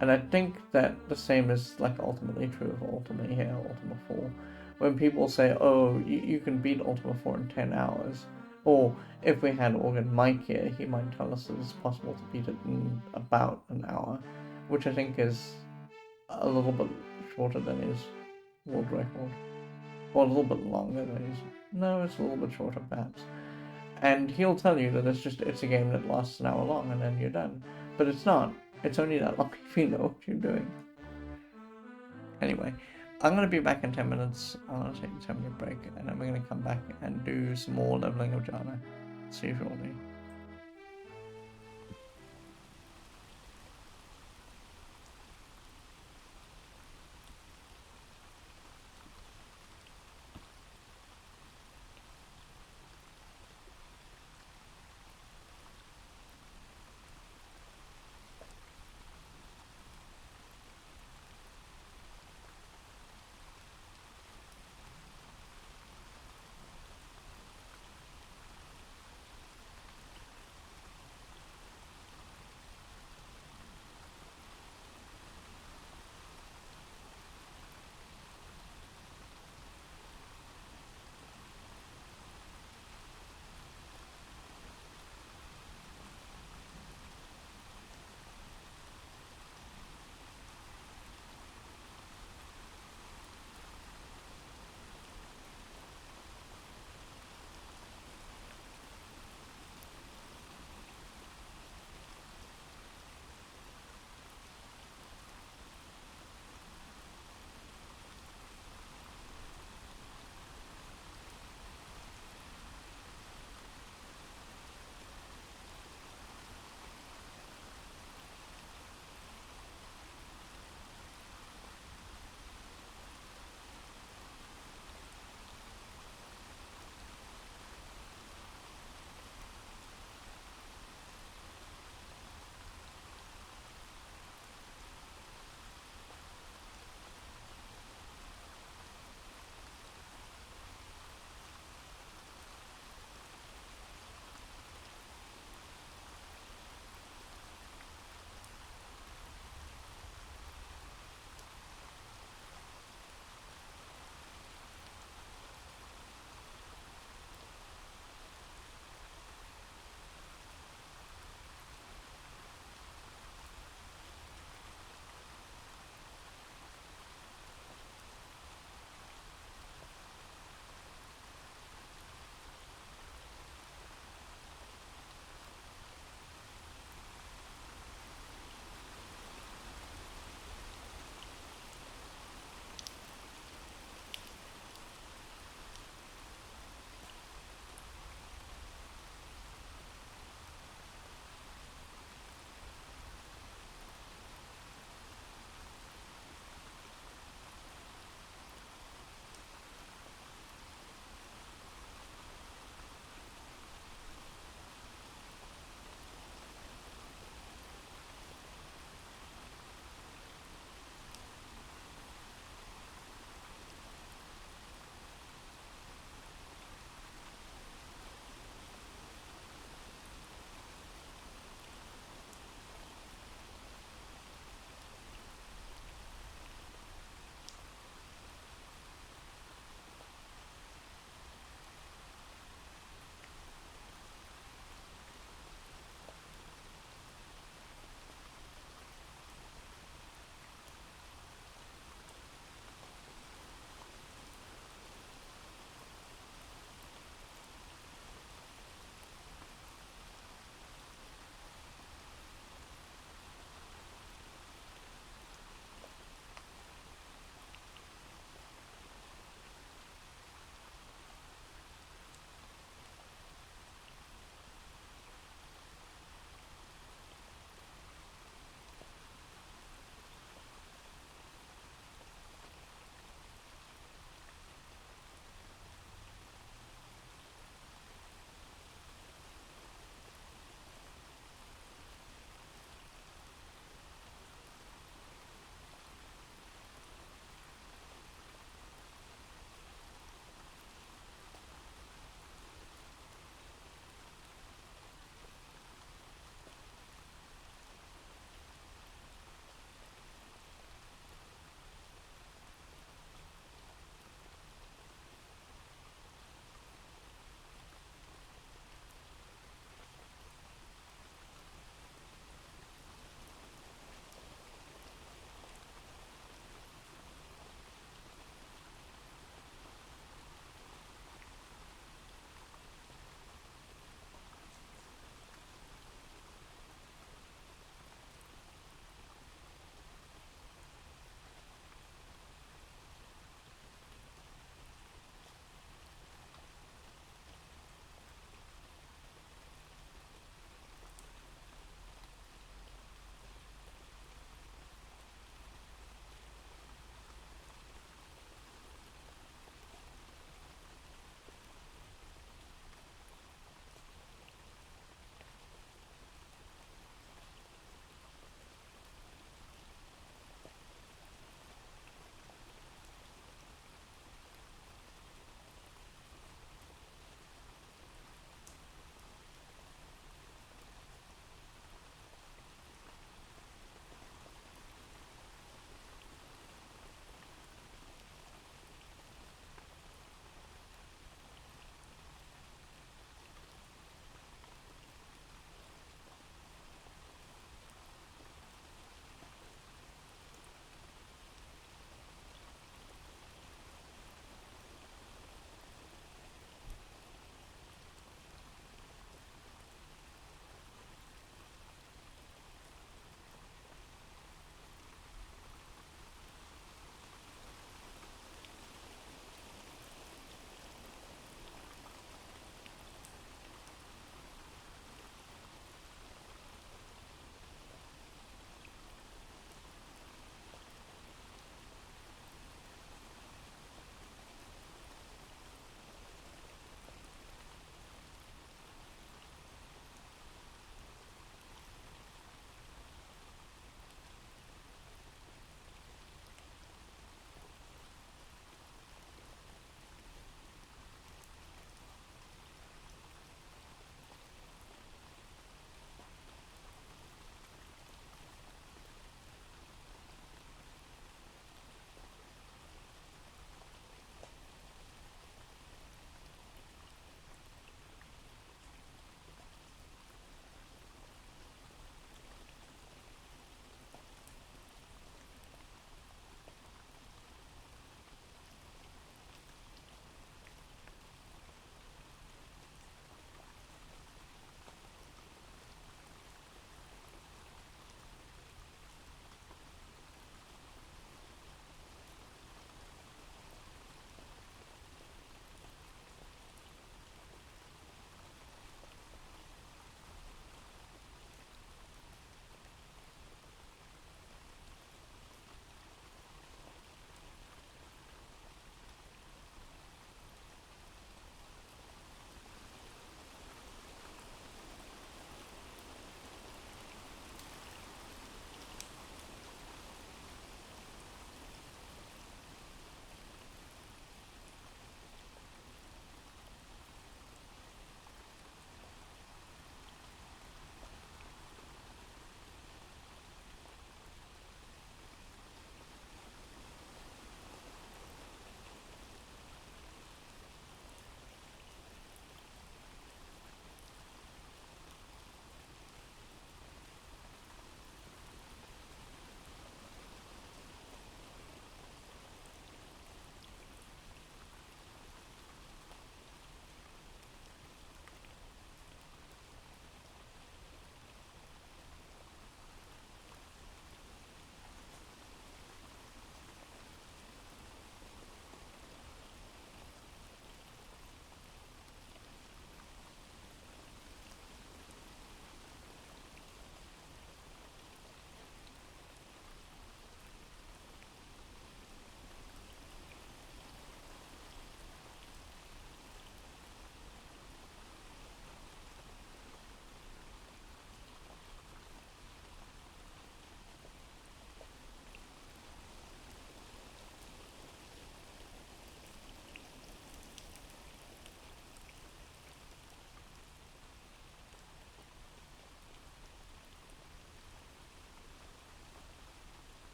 And I think that the same is like ultimately true of Ultima here, Ultima 4. When people say, oh, you can beat Ultima 4 in 10 hours, or if we had Organ Mike here, he might tell us that it's possible to beat it in about an hour, which I think is a little bit shorter than his world record. Or a little bit longer than his... No, it's a little bit shorter perhaps. And he'll tell you that it's a game that lasts an hour long and then you're done. But it's not. It's only that long if you know what you're doing. Anyway, I'm going to be back in 10 minutes. I'm going to take a 10-minute break, and then we're going to come back and do some more leveling of Jaana. See you shortly.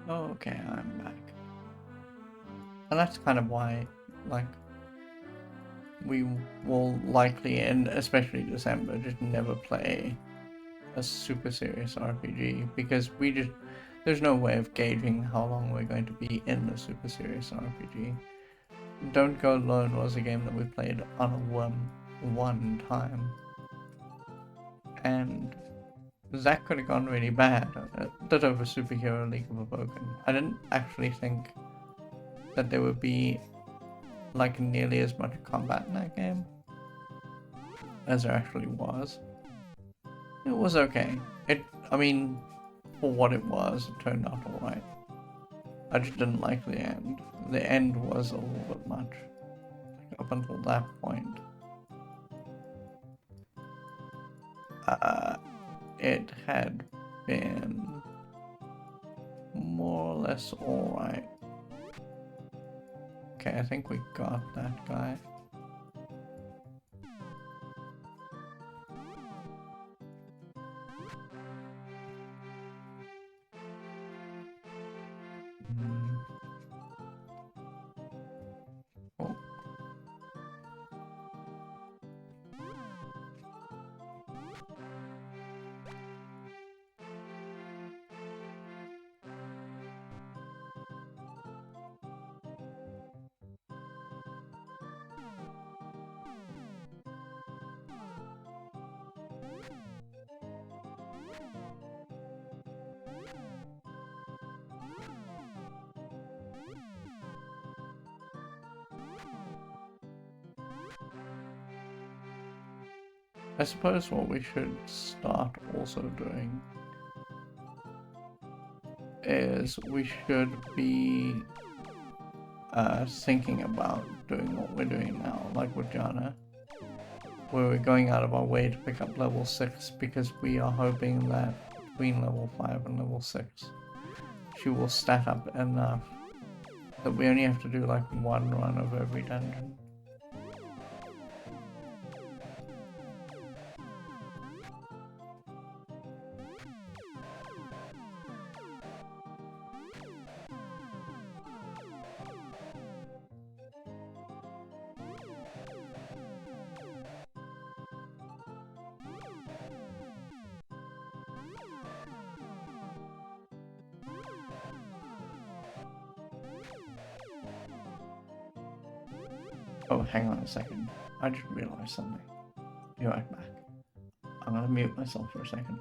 Oh, okay, I'm back. And that's kind of why, like, we will likely, and especially December, just never play a super serious RPG because there's no way of gauging how long we're going to be in a super serious RPG. Don't Go Alone was a game that we played on a whim one time, and that could have gone really bad. That over Superhero League of Aboken. I didn't actually think that there would be like nearly as much combat in that game as there actually was. It was okay. I mean, for what it was, it turned out alright. I just didn't like the end. The end was a little bit much. Like, up until that point, uh, it had been more or less alright. Okay, I think we got that guy. Oh. I suppose what we should start also doing is we should be thinking about doing what we're doing now, like with Jaana, where we're going out of our way to pick up level 6 because we are hoping that between level 5 and level 6 she will stat up enough that we only have to do like one run of every dungeon. Oh, hang on a second. I just realized something. Be right back. I'm gonna mute myself for a second.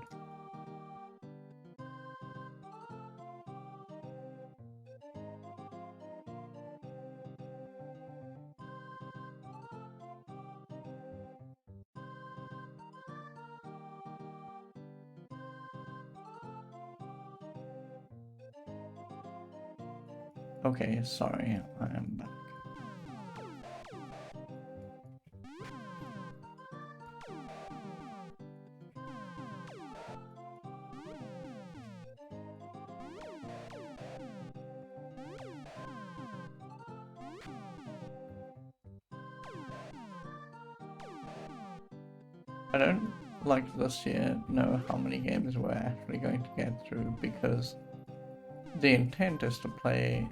Okay, sorry, I am back. I don't, like this year, know how many games we're actually going to get through because the intent is to play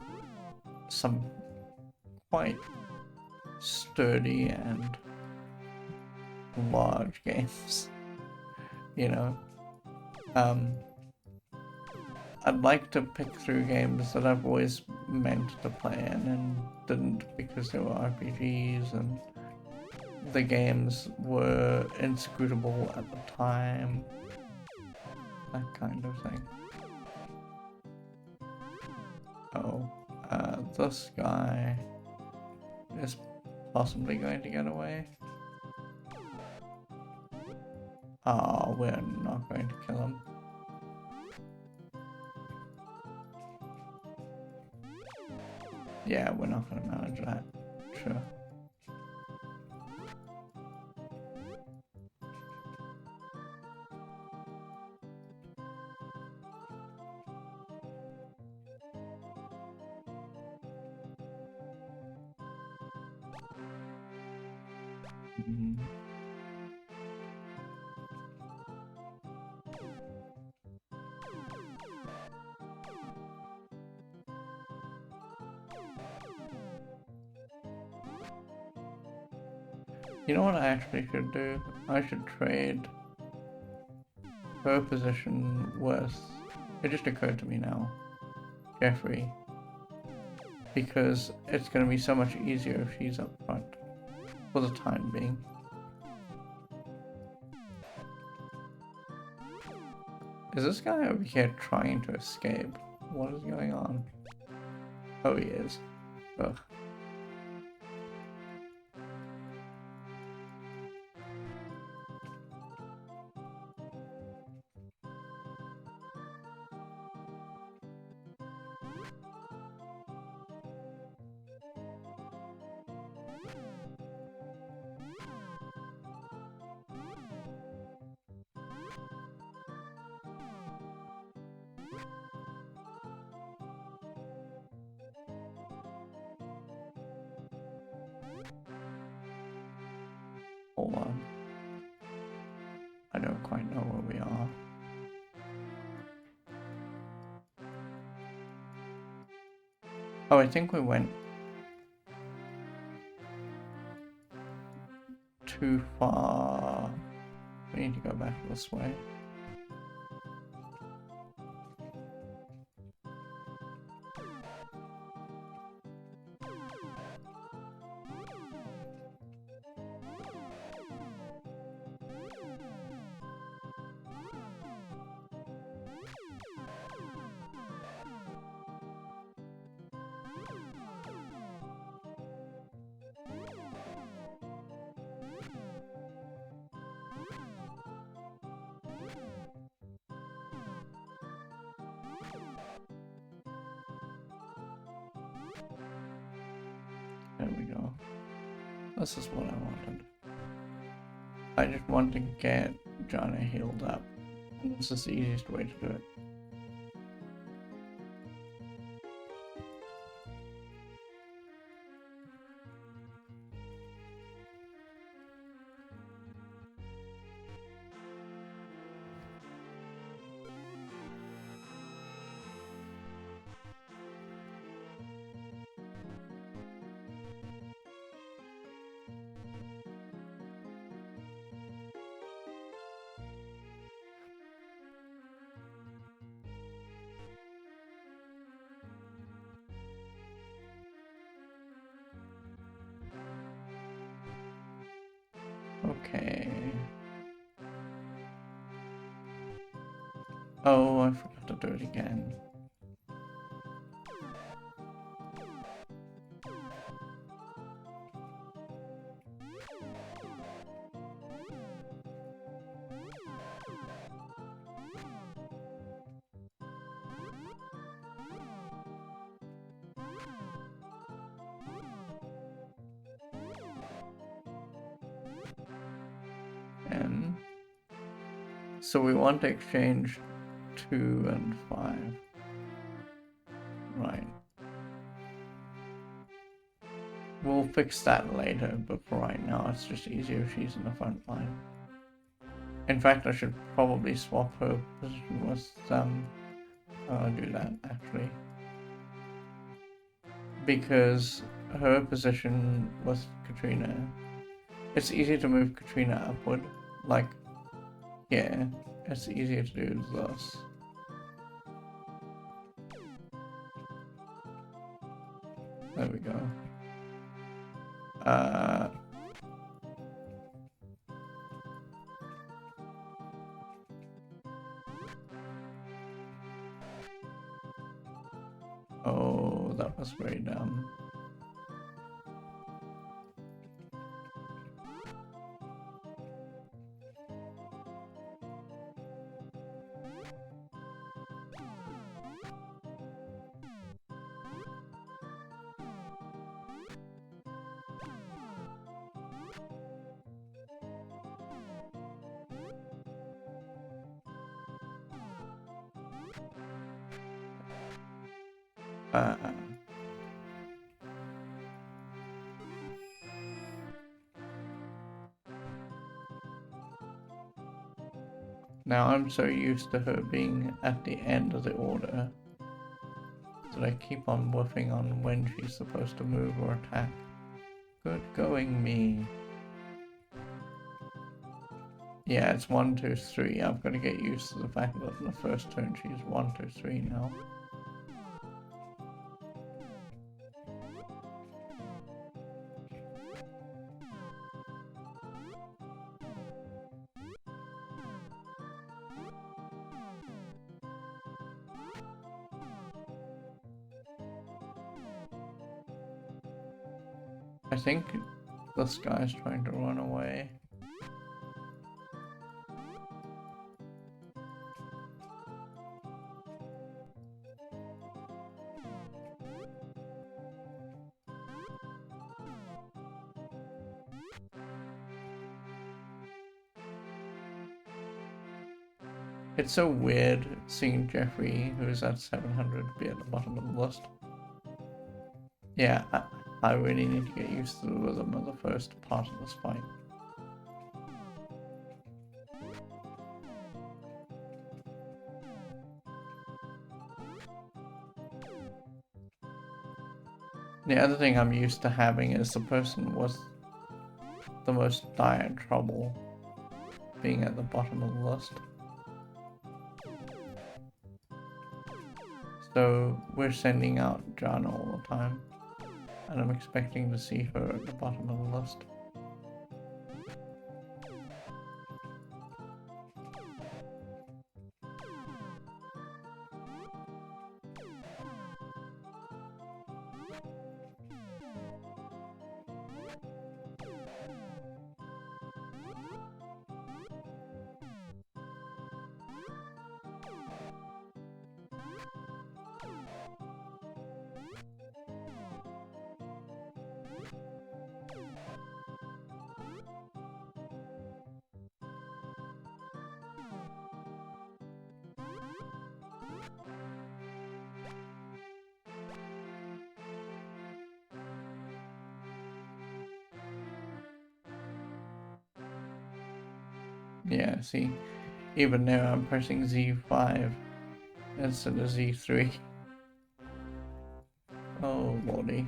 some quite sturdy and large games, you know. I'd like to pick through games that I've always meant to play in and didn't because they were RPGs and the games were inscrutable at the time, that kind of thing. Oh, this guy is possibly going to get away. Oh, we're not going to kill him. Yeah, we're not going to manage that. Sure. You know what I actually should do? I should trade her position with... It just occurred to me now. Jeffrey. Because it's going to be so much easier if she's up front. For the time being. Is this guy over here trying to escape? What is going on? Oh, he is. Ugh. Hold on. I don't quite know where we are. Oh, I think we went too far. We need to go back this way. There we go. This is what I wanted. I just want to get Jaana healed up. And this is the easiest way to do it. Okay. Oh, I forgot to do it again. And so we want to exchange 2 and 5. Right. We'll fix that later, but for right now it's just easier if she's in the front line. In fact, I should probably swap her position with I'll do that actually. Because her position with Katrina, it's easier to move Katrina upward. Like, yeah, it's easier to do this. There we go. Oh, that was very dumb. Now I'm so used to her being at the end of the order that I keep on whiffing on when she's supposed to move or attack. Good going, me. Yeah, it's 1, 2, 3. I've got to get used to the fact that in the first turn she's 1, 2, 3 now. I think this guy's trying to run away. It's so weird seeing Jeffrey, who's at 700, be at the bottom of the list. Yeah, I really need to get used to the rhythm of the first part of this fight. The other thing I'm used to having is the person with the most dire trouble being at the bottom of the list. So we're sending out Jaana all the time, and I'm expecting to see her at the bottom of the list. Yeah, see, even now I'm pressing Z5 instead of Z3. Oh, lordy.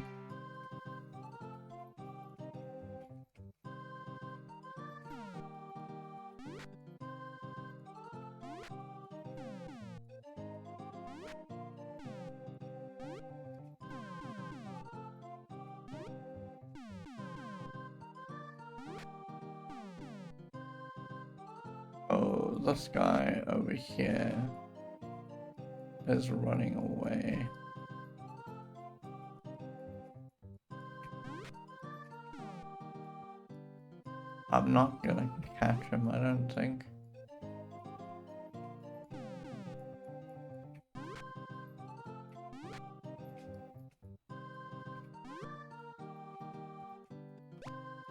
Oh, this guy over here is running away. I'm not gonna catch him, I don't think.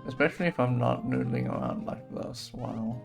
Especially if I'm not noodling around like this, wow.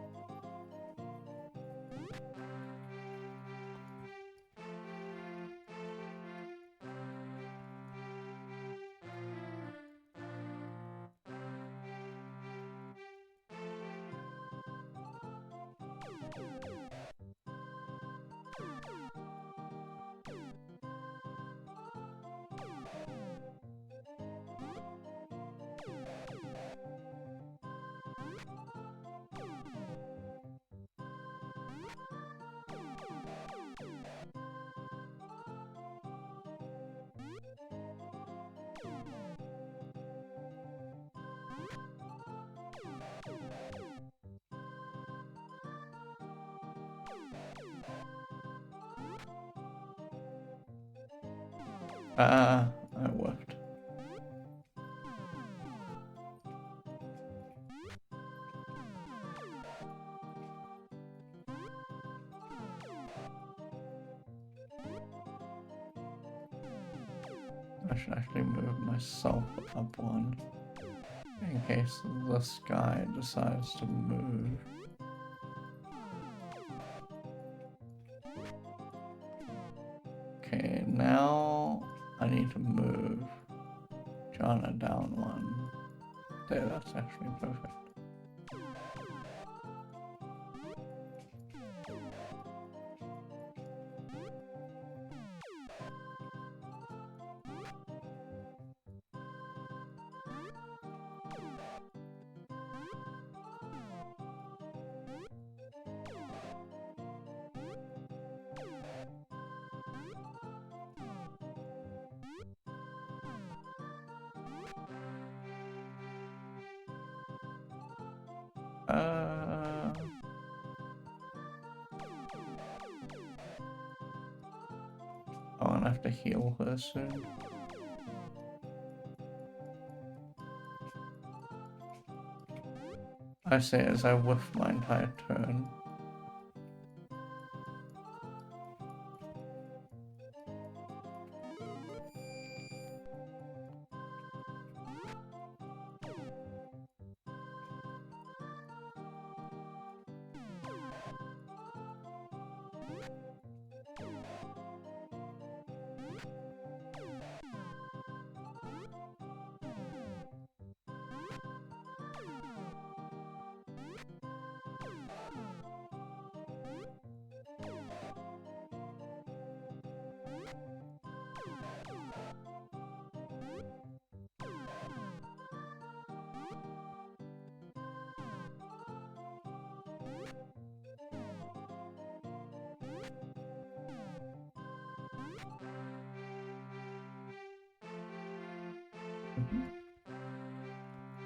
Ah, I whiffed. I should actually move myself up one in case this guy decides to move. Okay, now I need to move Jaana down one. There, that's actually perfect. Uh, I'm gonna have to heal her soon. I say as I whiff my entire turn.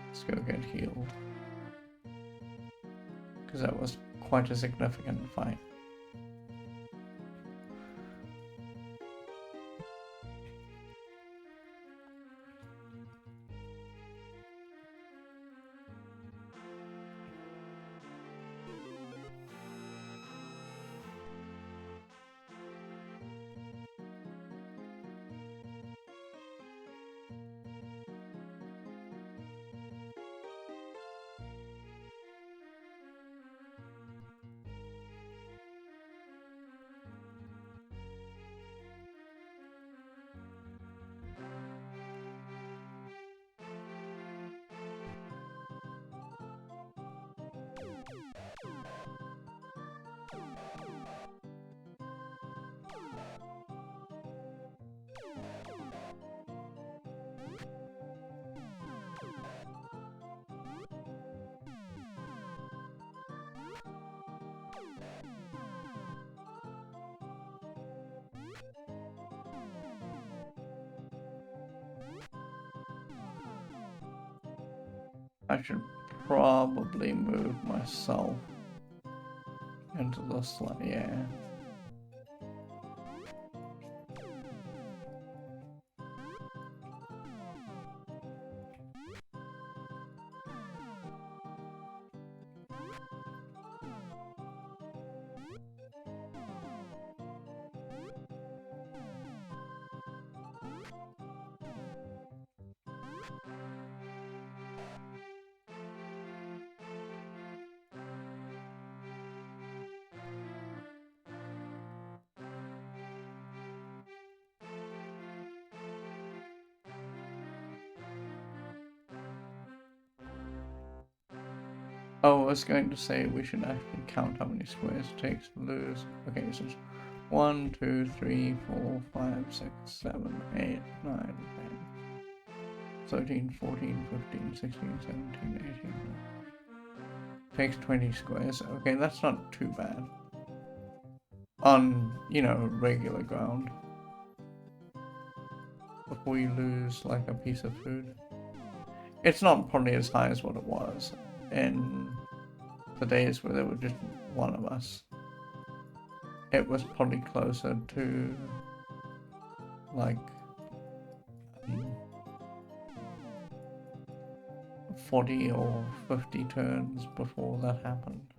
Let's go get healed. Because that was quite a significant fight. I should probably move myself into the slot, yeah. Oh, I was going to say we should actually count how many squares it takes to lose. Okay, so it's 1, 2, 3, 4, 5, 6, 7, 8, 9, 10, 13, 14, 15, 16, 17, 18. Takes 20 squares. Okay, that's not too bad. On, you know, regular ground. Before you lose, like, a piece of food. It's not probably as high as what it was in the days where there were just one of us. It was probably closer to like 40 or 50 turns before that happened.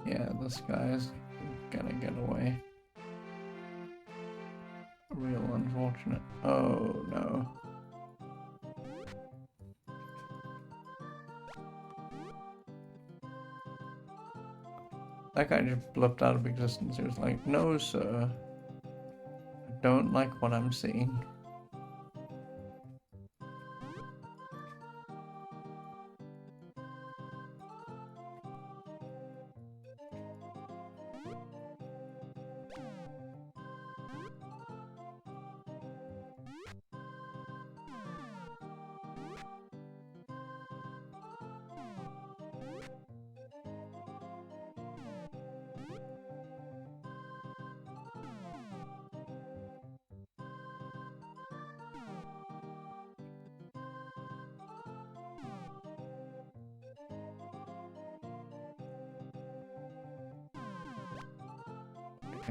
Yeah, this guy's gonna get away. Real unfortunate. Oh no. That guy just blipped out of existence. He was like, no sir, I don't like what I'm seeing.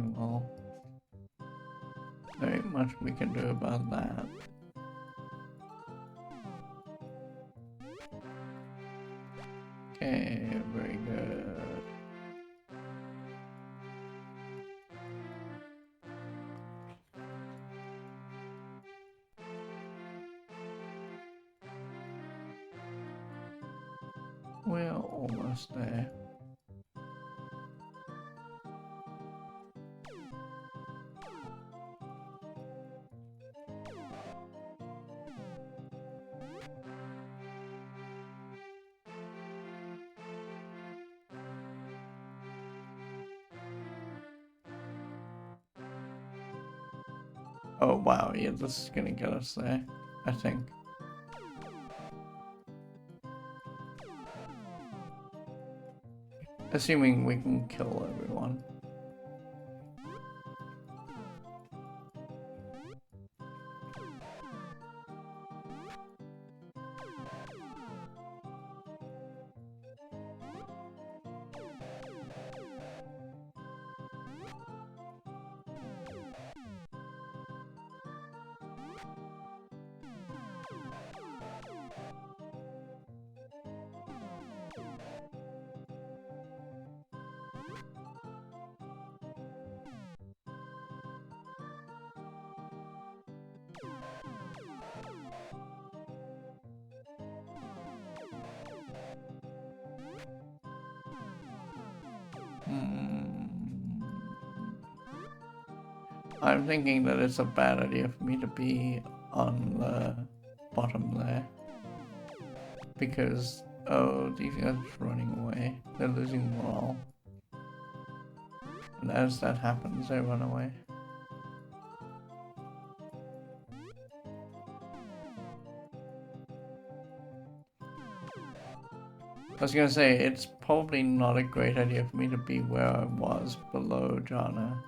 well, there ain't much we can do about that. Okay, very good. We're almost there. Oh wow, yeah, this is gonna get us there, I think. Assuming we can kill everyone. I'm thinking that it's a bad idea for me to be on the bottom there. Because, oh, these guys are running away. They're losing morale. And as that happens, they run away. I was gonna say, it's probably not a great idea for me to be where I was below Jaana.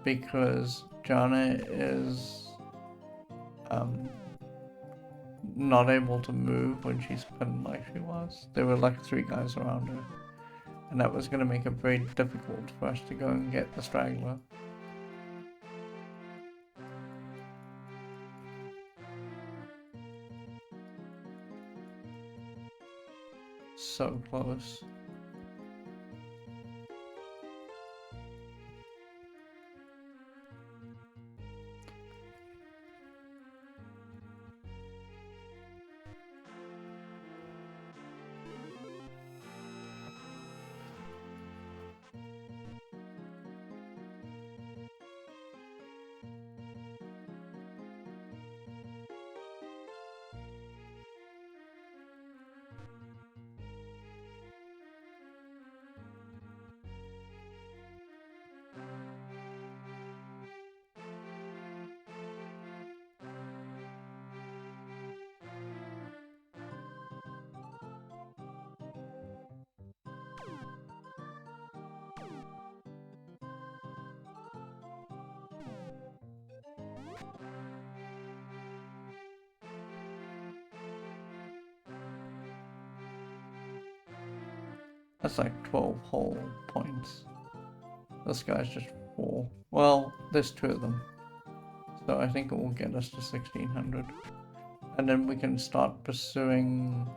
Because Jaana is not able to move when she's pinned like she was. There were like 3 guys around her. And that was gonna make it very difficult for us to go and get the straggler. So close. That's like 12 whole points. This guy's just 4. Well, there's 2 of them. So I think it will get us to 1600. And then we can start pursuing...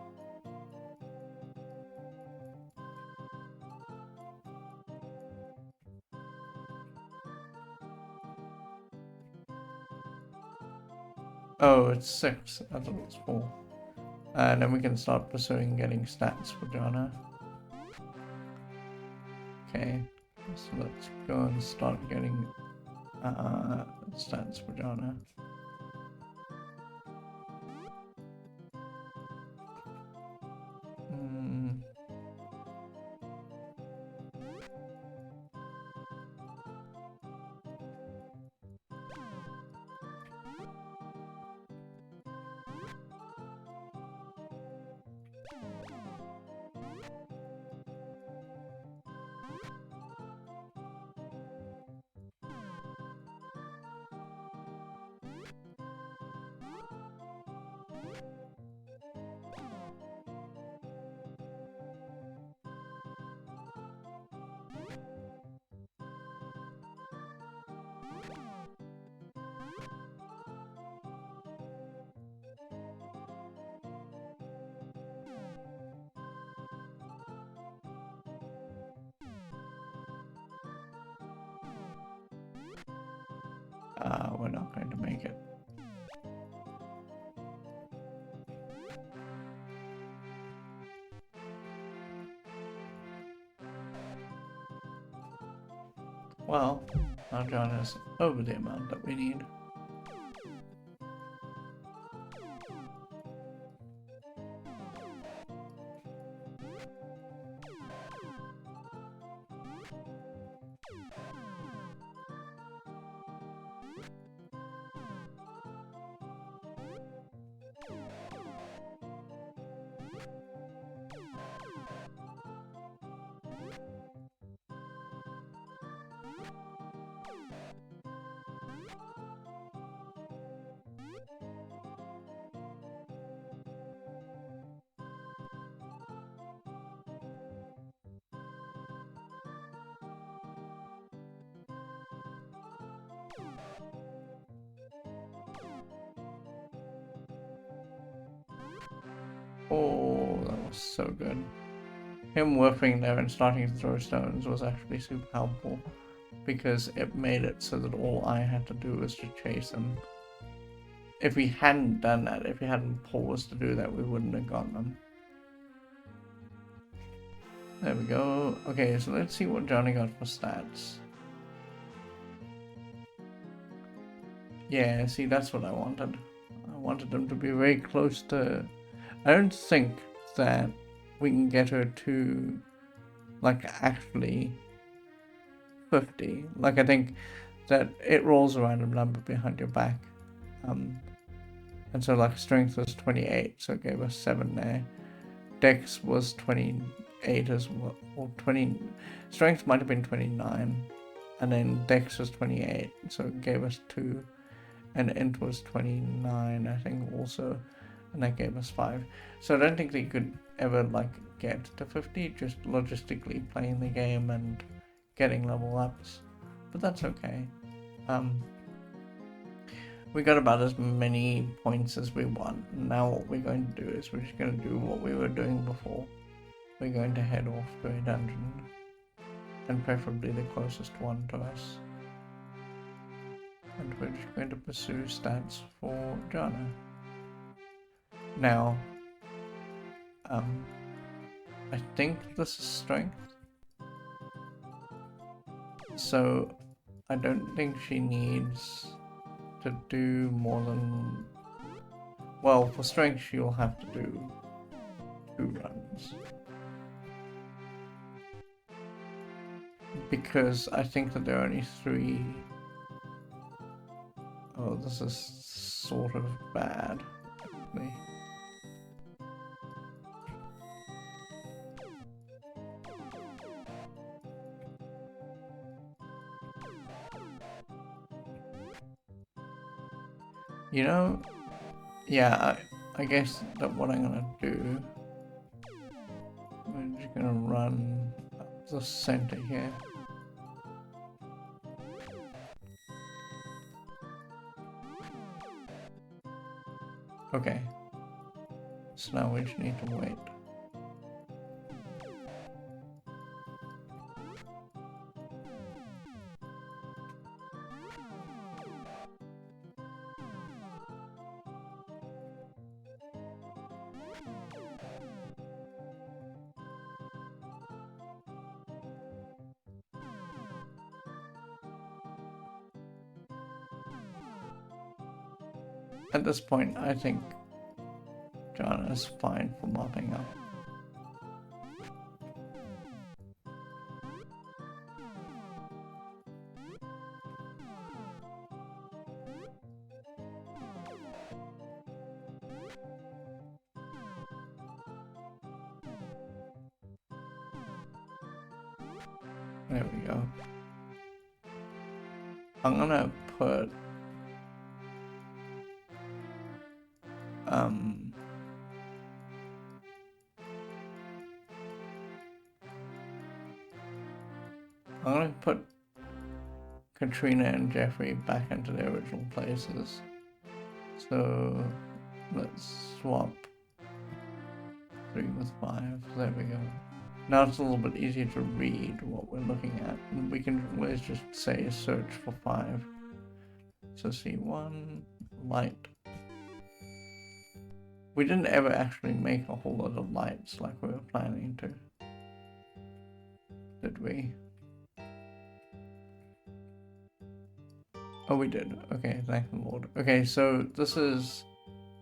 Oh, it's 6. I thought it was 4. And then we can start pursuing getting stats for Jaana. Okay, so let's go and start getting stats for Jaana. We're not going to make it. Well, our Jaana is over the amount that we need. Oh, that was so good. Him whiffing there and starting to throw stones was actually super helpful, because it made it so that all I had to do was to chase him. If we hadn't done that, if we hadn't paused to do that, we wouldn't have gotten them. There we go. Okay, so let's see what Johnny got for stats. Yeah, see, that's what I wanted. I wanted them to be very close to... I don't think that we can get her to, like, actually 50. Like, I think that it rolls a random number behind your back. And so, like, strength was 28, so it gave us 7 there. Dex was 28 as well, or 20... Strength might have been 29, and then Dex was 28, so it gave us 2. And int was 29, I think, also, and that gave us 5. So I don't think they could ever, like, get to 50, just logistically playing the game and getting level ups, but that's okay. We got about as many points as we want. Now what we're going to do is we're just going to do what we were doing before. We're going to head off to a dungeon, and preferably the closest one to us. And we're just going to pursue stats for Jaana. Now, I think this is strength. So, I don't think she needs to do more than... Well, for strength she'll have to do 2 runs. Because I think that there are only 3... Oh, this is sort of bad, actually. You know, yeah, I guess that what I'm gonna do, we're just gonna run up the center here. Okay, so now we just need to wait. At this point, I think Jaana is fine for mopping up. There we go. I'm gonna put I'm gonna put Katrina and Jeffrey back into their original places. So let's swap 3 with 5. There we go. Now it's a little bit easier to read what we're looking at, and we can always just say search for 5. So C1, light. We didn't ever actually make a whole lot of lights like we were planning to. Did we? Oh, we did. Okay, thank the Lord. Okay, so this is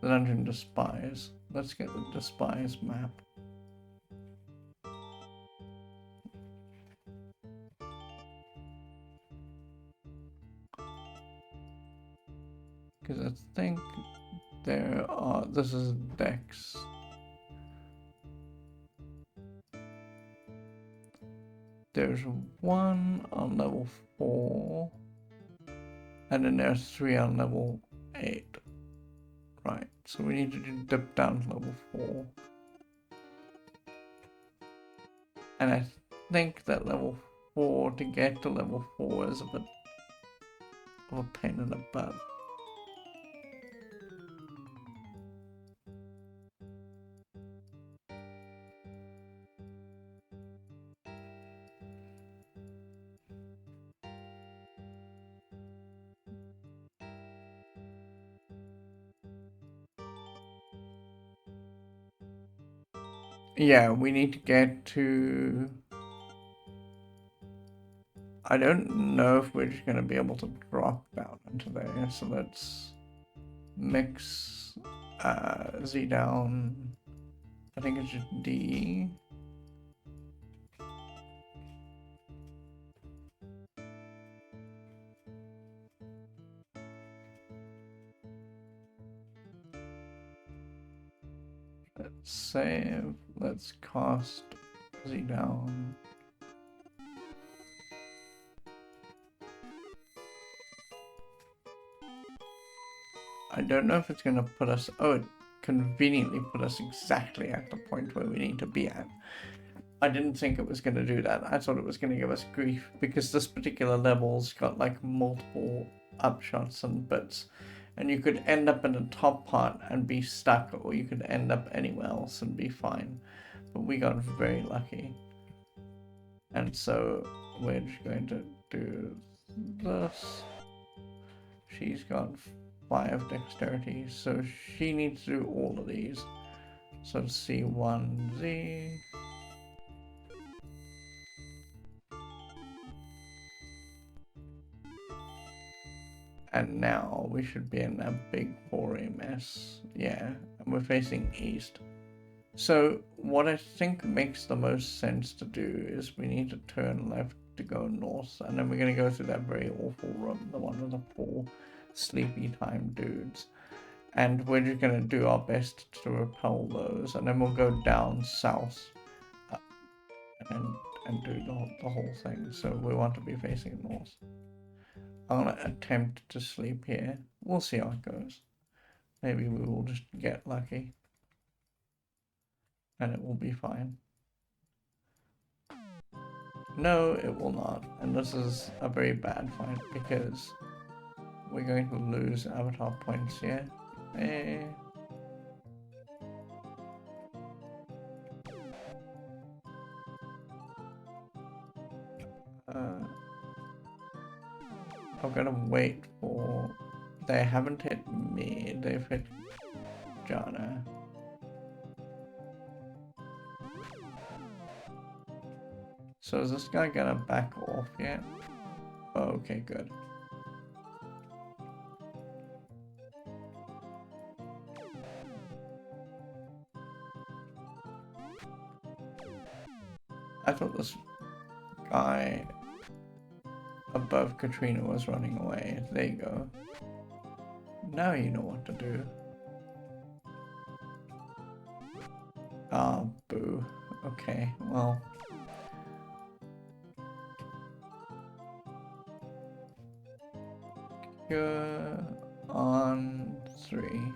the Dungeon Despise. Let's get the Despise map. Because I think there are... This is Dex. There's one on level 4. And then there's 3 on level 8. Right, so we need to dip down to level 4. And I think that level 4, to get to level 4 is a bit of a pain in the butt. Yeah, we need to get to... I don't know if we're just going to be able to drop down into there, so let's mix Z down. I think it's just D. Let's save. Let's cast Z down. I don't know if it's going to put us... Oh, it conveniently put us exactly at the point where we need to be at. I didn't think it was going to do that. I thought it was going to give us grief because this particular level's got like multiple upshots and bits. And you could end up in the top part and be stuck, or you could end up anywhere else and be fine. But we got very lucky. And so we're just going to do this. She's got 5 dexterity, so she needs to do all of these. So C1Z. And now we should be in a big hoary mess. Yeah, and we're facing east. So what I think makes the most sense to do is we need to turn left to go north, and then we're going to go through that very awful room, the one with the 4 sleepy time dudes. And we're just going to do our best to repel those, and then we'll go down south and do the whole thing. So we want to be facing north. I'm going to attempt to sleep here. We'll see how it goes. Maybe we will just get lucky. And it will be fine. No, it will not. And this is a very bad fight because we're going to lose avatar points here. I'm gonna wait for... They haven't hit me, they've hit Jaana. So is this guy gonna back off yet? Oh, okay, good. I thought this guy above Katrina was running away. There you go. Now you know what to do. Ah, boo. Okay, well. Cure on 3.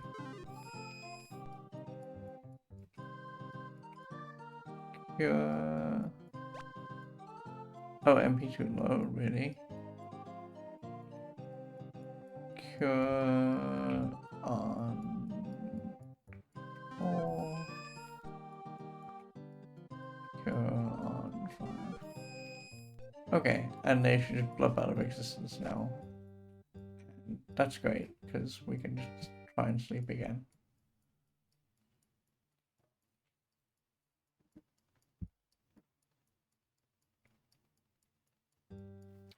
Cure. Oh, MP too low, really? Cure on 4. Cure on 5. Okay, and they should just blip out of existence now. that's great, because we can just try and sleep again.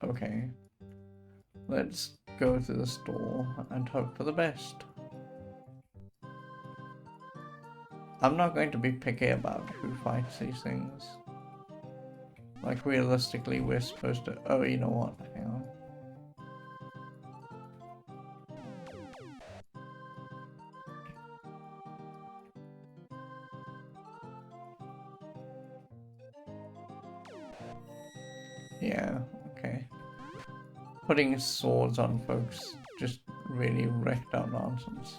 Okay. Let's go to the store and hope for the best. I'm not going to be picky about who fights these things. Like, realistically, we're supposed to... Oh, you know what? Hang on. Yeah, okay. Putting swords on folks just really wrecked our nonsense.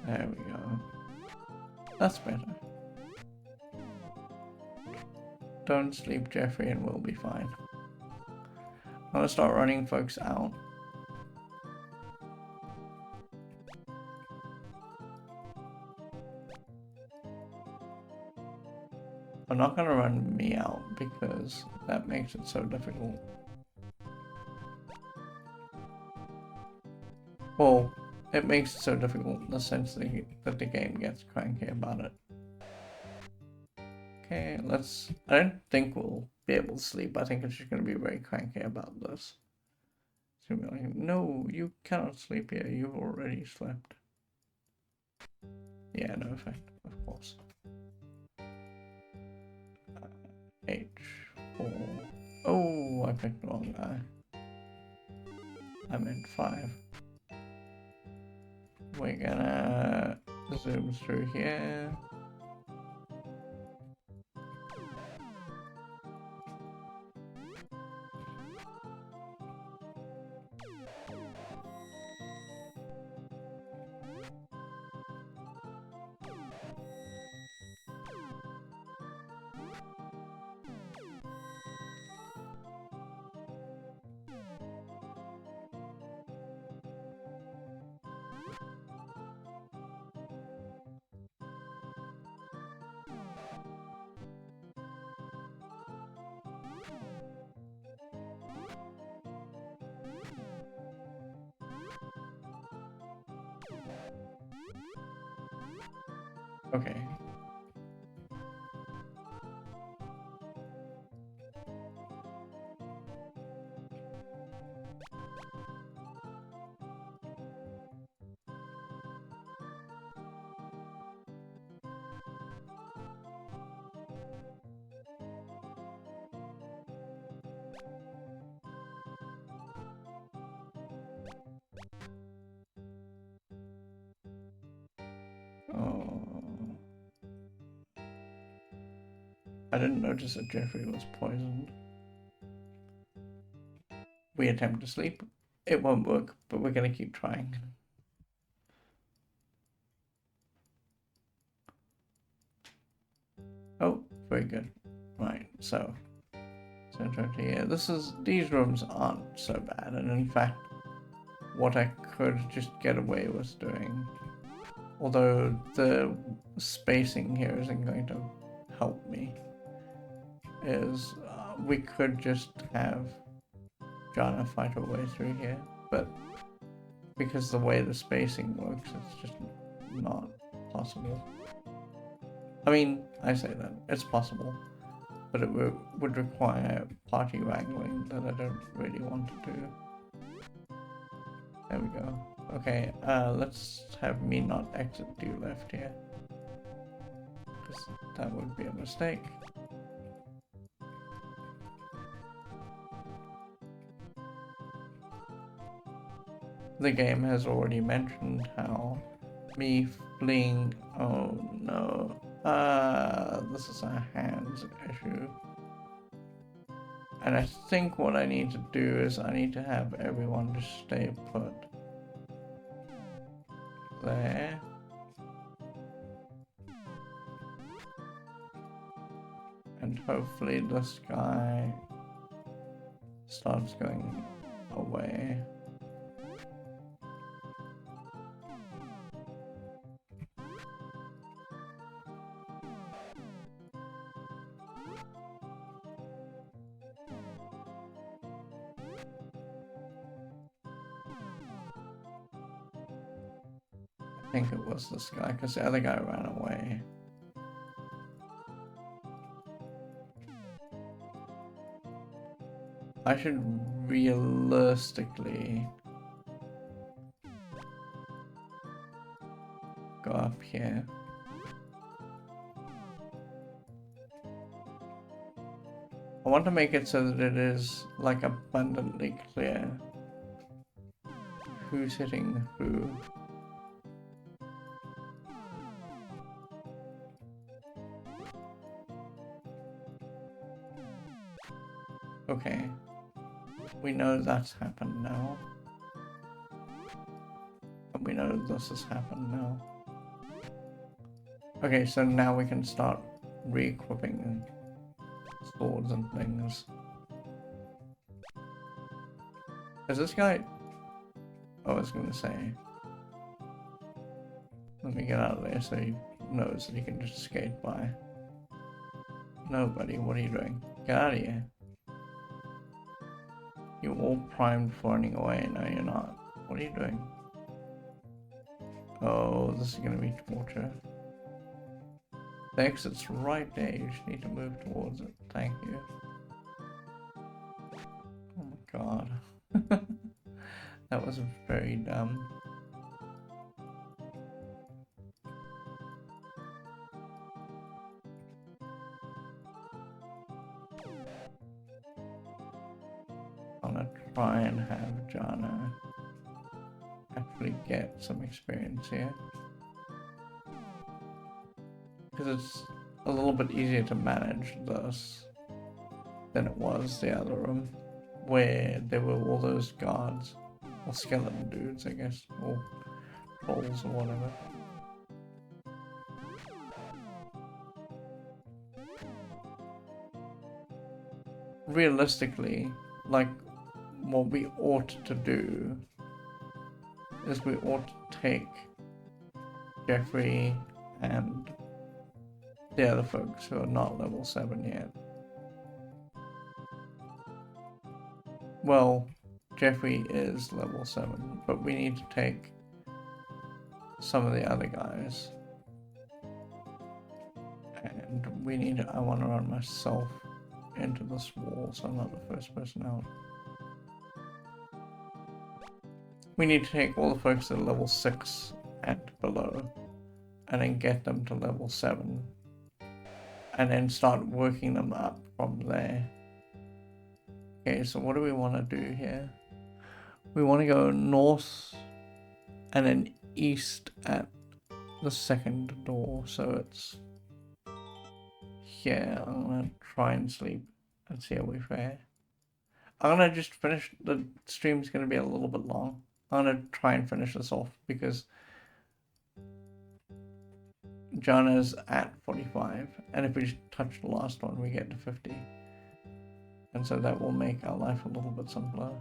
There we go. That's better. Don't sleep, Jeffrey, and we'll be fine. I'm gonna start running folks out. I'm not gonna run me out because that makes it so difficult. Well, it makes it so difficult in the sense that the game gets cranky about it. Okay, let's... I don't think we'll be able to sleep. I think it's just going to be very cranky about this. It's going to be like, no, you cannot sleep here. You've already slept. Yeah, no effect, of course. H4. Oh, I picked the wrong guy. I meant 5. We're gonna zoom through here. Okay. Oh. I didn't notice that Jeffrey was poisoned. We attempt to sleep. It won't work, but we're gonna keep trying. Oh, very good. Right, so yeah, these rooms aren't so bad, and in fact, what I could just get away with doing, although the spacing here isn't going to help me, is we could just have Jaana fight her way through here, but because the way the spacing works, it's just not possible. I mean, I say that, it's possible, but it would require party wrangling that I don't really want to do. There we go. Okay, let's have me not exit due left here, because that would be a mistake. The game has already mentioned how me fleeing. Oh no. This is a hands issue. And I think what I need to do is I need to have everyone just stay put. There. And hopefully this guy starts going away. I think it was this guy because the other guy ran away. I should realistically go up here. I want to make it so that it is like abundantly clear who's hitting who. Okay, we know that's happened now. And we know this has happened now. Okay, so now we can start re-equipping swords and things. Is this guy... Oh, I was gonna say... Let me get out of there so he knows that he can just skate by. No, buddy, what are you doing? Get out of here. You're all primed for running away. No, you're not. What are you doing? Oh, this is gonna be torture. The exit's right there. You just need to move towards it. Thank you. Oh my god. That was very dumb. I'm gonna try and have Jaana actually get some experience here. Because it's a little bit easier to manage this than it was the other room, where there were all those guards, or skeleton dudes, I guess, or trolls or whatever. Realistically, like, what we ought to do is we ought to take Jeffrey and the other folks who are not level 7 yet. Well, Jeffrey is level 7, but we need to take some of the other guys. And we need to, I want to run myself into this wall so I'm not the first person out. We need to take all the folks that are level 6 and below and then get them to level 7 and then start working them up from there. Okay, so what do we want to do here? We want to go north and then east at the second door, so it's here. I'm going to try and sleep and see how we fare. I'm going to just finish, the stream's going to be a little bit long. I'm going to try and finish this off because Jaana's at 45, and if we just touch the last one, we get to 50. And so that will make our life a little bit simpler.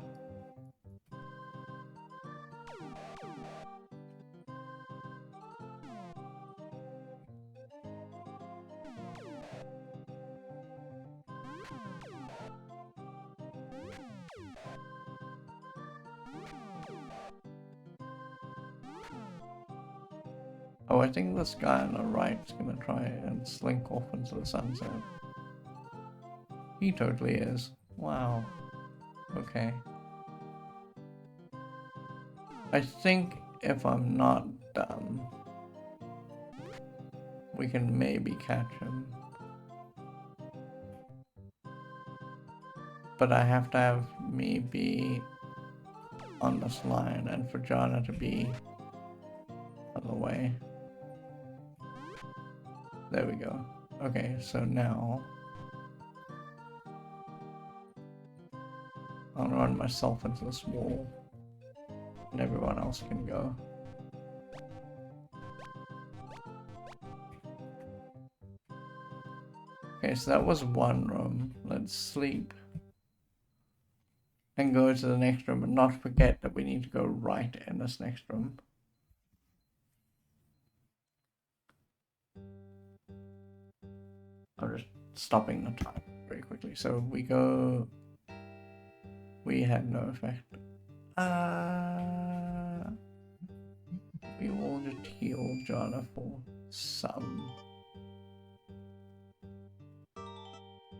Oh, I think this guy on the right is going to try and slink off into the sunset. He totally is. Wow. Okay. I think if I'm not dumb, we can maybe catch him. But I have to have me be on this line and for Jaana to be of the way. There we go. Okay, so now I'll run myself into this wall and everyone else can go. Okay, so that was one room. Let's sleep and go to the next room and not forget that we need to go right in this next room. I'm just stopping the time very quickly. So we go. We had no effect. We all just heal Jaana for some.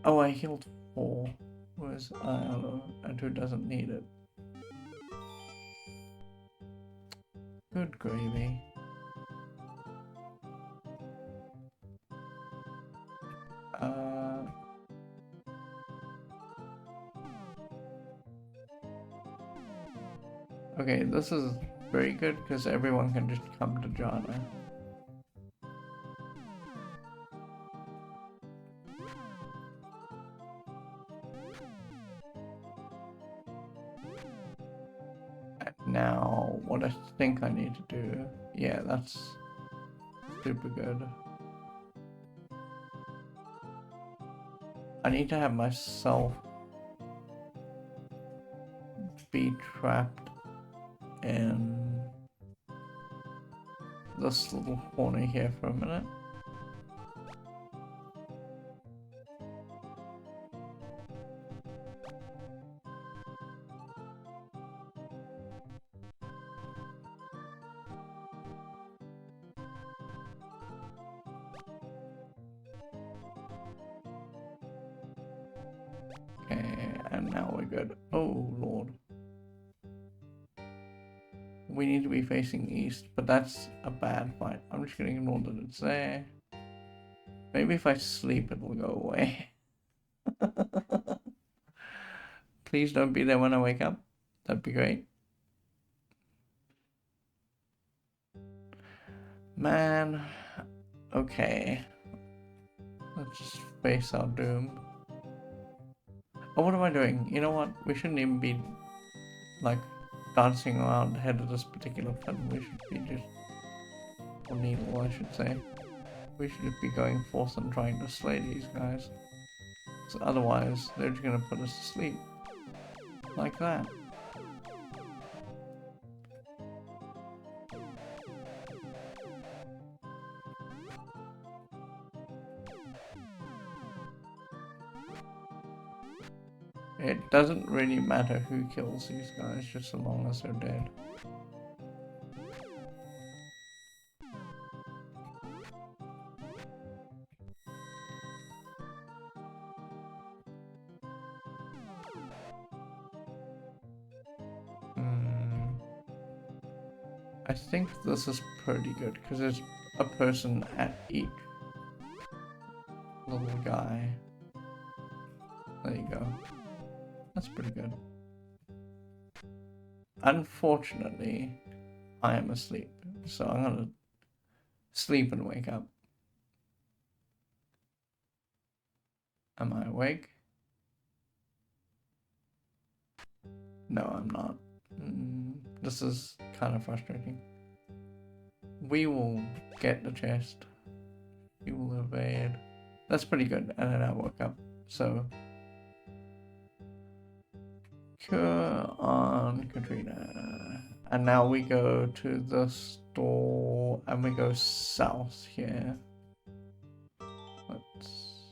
Oh, I healed 4. Whereas and who doesn't need it? Good gravy. Okay, this is very good because everyone can just come to Jaana. Now, what I think I need to do, yeah, that's super good. I need to have myself be trapped in this little corner here for a minute. Okay, and now we're good. Oh, Lord. We need to be facing east, but that's a bad fight. I'm just gonna ignore that it's there. Maybe if I sleep, it will go away. Please don't be there when I wake up. That'd be great. Man. Okay. Let's just face our doom. Oh, what am I doing? You know what? We shouldn't even be, like, dancing around ahead of this particular film. We should be just... or needle, I should say. We should just be going forth and trying to slay these guys. So otherwise, they're just gonna put us to sleep. Like that. It doesn't really matter who kills these guys, just so long as they're dead. I think this is pretty good, because there's a person at each little guy. There you go. That's pretty good. Unfortunately, I am asleep, so I'm gonna sleep and wake up. Am I awake? No, I'm not. This is kind of frustrating. We will get the chest. We will evade. That's pretty good. And then I woke up. So cure on Katrina. And now we go to the store and we go south here. Let's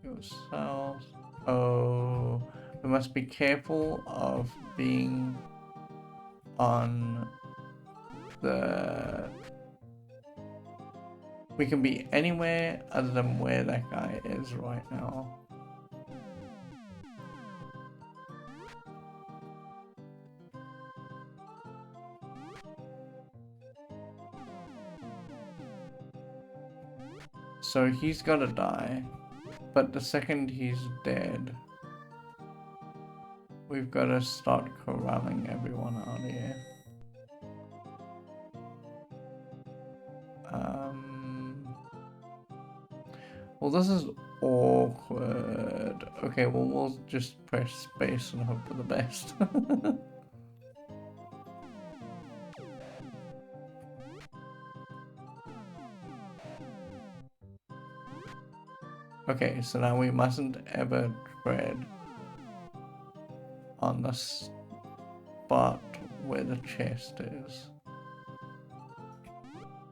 go south. Oh, we must be careful of being on the... We can be anywhere other than where that guy is right now. So he's gotta die, but the second he's dead, we've gotta start corralling everyone out here. Well, this is awkward. Okay, well, we'll just press space and hope for the best. Okay, so now we mustn't ever tread on the spot where the chest is.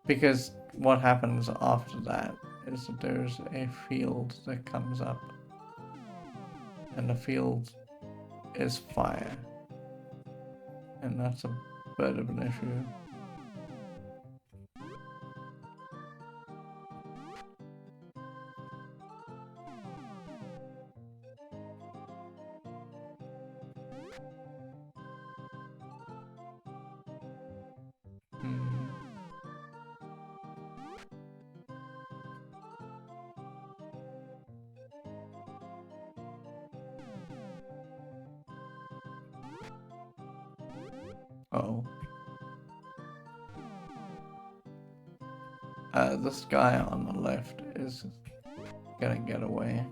Because what happens after that is that there's a field that comes up. And the field is fire. And that's a bit of an issue. Oh. This guy on the left is gonna get away.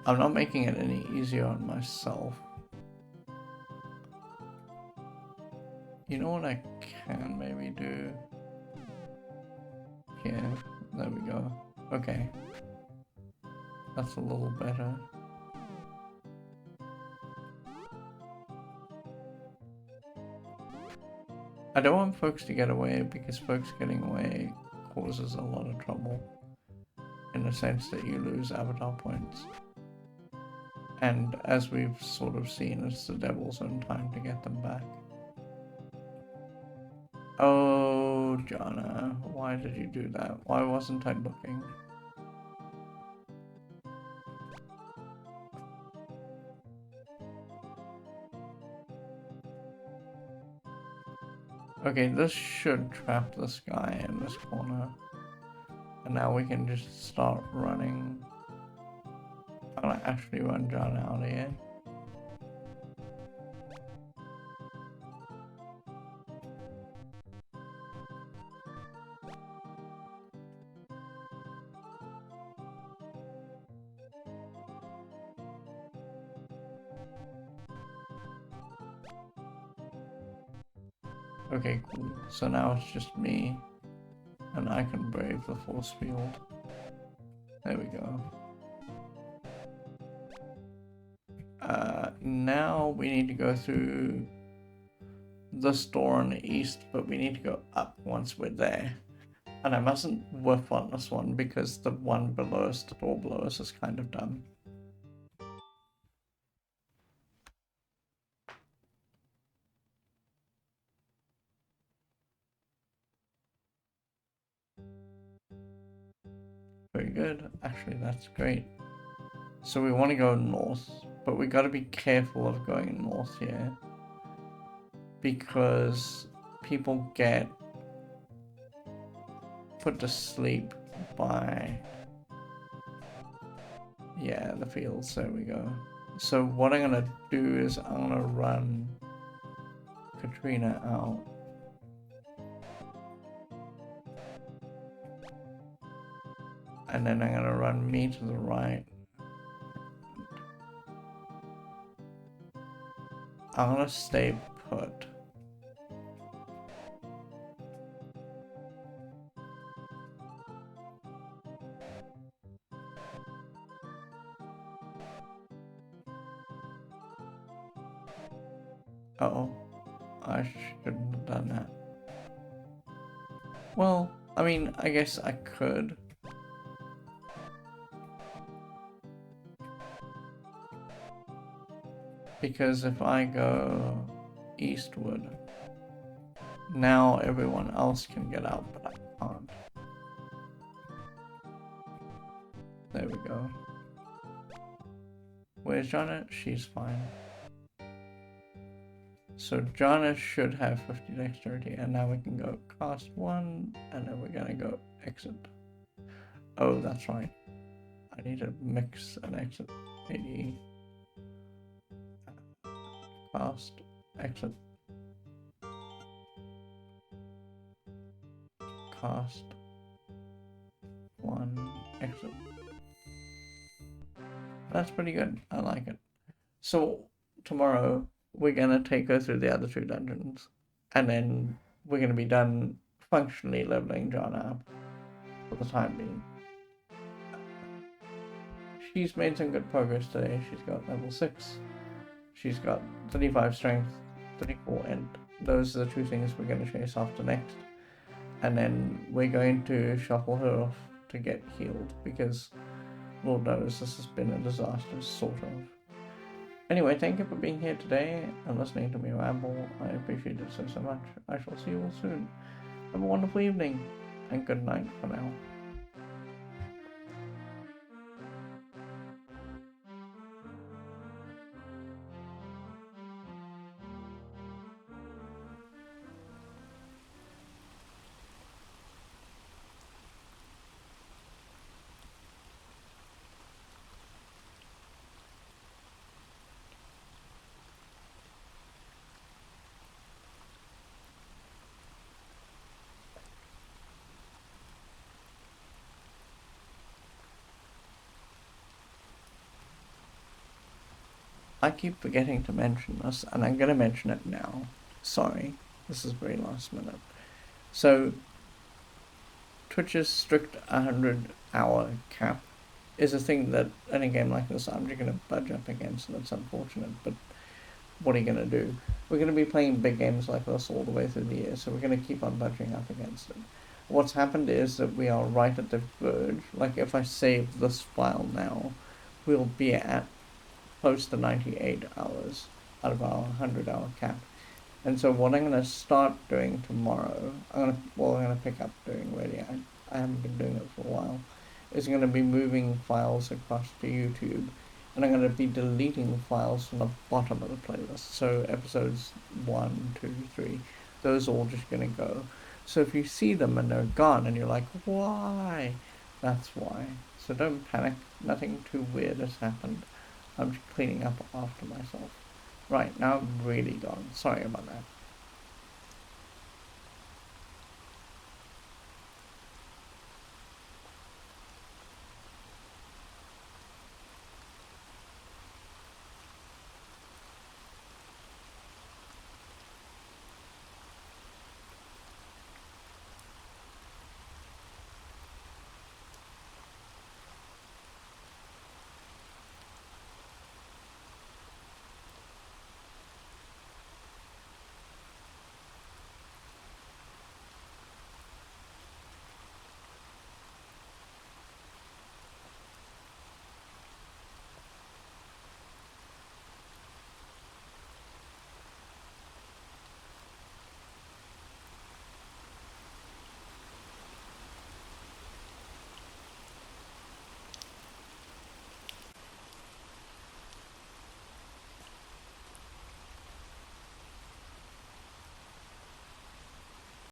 I'm not making it any easier on myself. You know what I can maybe do? Yeah, there we go. Okay. That's a little better. I don't want folks to get away because folks getting away causes a lot of trouble. In the sense that you lose avatar points. And as we've sort of seen, it's the devil's own time to get them back. Oh, Jaana, why did you do that? Why wasn't I looking? Okay, this should trap this guy in this corner. And now we can just start running. I'm gonna actually run Jaana out of here. Okay, cool. So now it's just me. And I can brave the force field. There we go. Now we need to go through this door on the east, but we need to go up once we're there. And I mustn't whiff on this one because the one below us, the door below us, is kind of dumb. Very good. Actually, that's great. So we want to go north, but we got to be careful of going north here. Because people get put to sleep by, yeah, the fields. There we go. So what I'm gonna do is I'm gonna run Katrina out. And then I'm gonna run me to the right. I'm gonna stay put. Uh-oh. I shouldn't have done that. Well, I mean, I guess I could. Because if I go eastward, now everyone else can get out, but I can't. There we go. Where's Jaana? She's fine. So Jaana should have 50 dexterity, and now we can go cast 1, and then we're gonna go exit. Oh, that's right. I need to mix an exit. AD. Cast, exit. past 1. Excellent. That's pretty good. I like it. So tomorrow we're gonna go through the other 2 dungeons, and then we're gonna be done functionally leveling Jaana up for the time being. She's made some good progress today. She's got level 6. She's got 35 strength, 34 int. Those are the 2 things we're going to chase after next. And then we're going to shuffle her off to get healed, because Lord knows this has been a disaster, sort of. Anyway, thank you for being here today and listening to me ramble. I appreciate it so much. I shall see you all soon. Have a wonderful evening, and good night for now. I keep forgetting to mention this, and I'm going to mention it now. Sorry, this is very last minute. So, Twitch's strict 100-hour cap is a thing that in a game like this I'm just going to budge up against, and it's unfortunate, but what are you going to do? We're going to be playing big games like this all the way through the year, so we're going to keep on budging up against it. What's happened is that we are right at the verge. Like, if I save this file now, we'll be at close to 98 hours out of our 100-hour cap. And so what I'm going to start doing tomorrow, I'm going to pick up doing really, I haven't been doing it for a while, is going to be moving files across to YouTube, and I'm going to be deleting files from the bottom of the playlist. So episodes 1, 2, 3, those are all just going to go. So if you see them and they're gone and you're like, why? That's why. So don't panic, nothing too weird has happened. I'm just cleaning up after myself. Right, now I'm really gone. Sorry about that.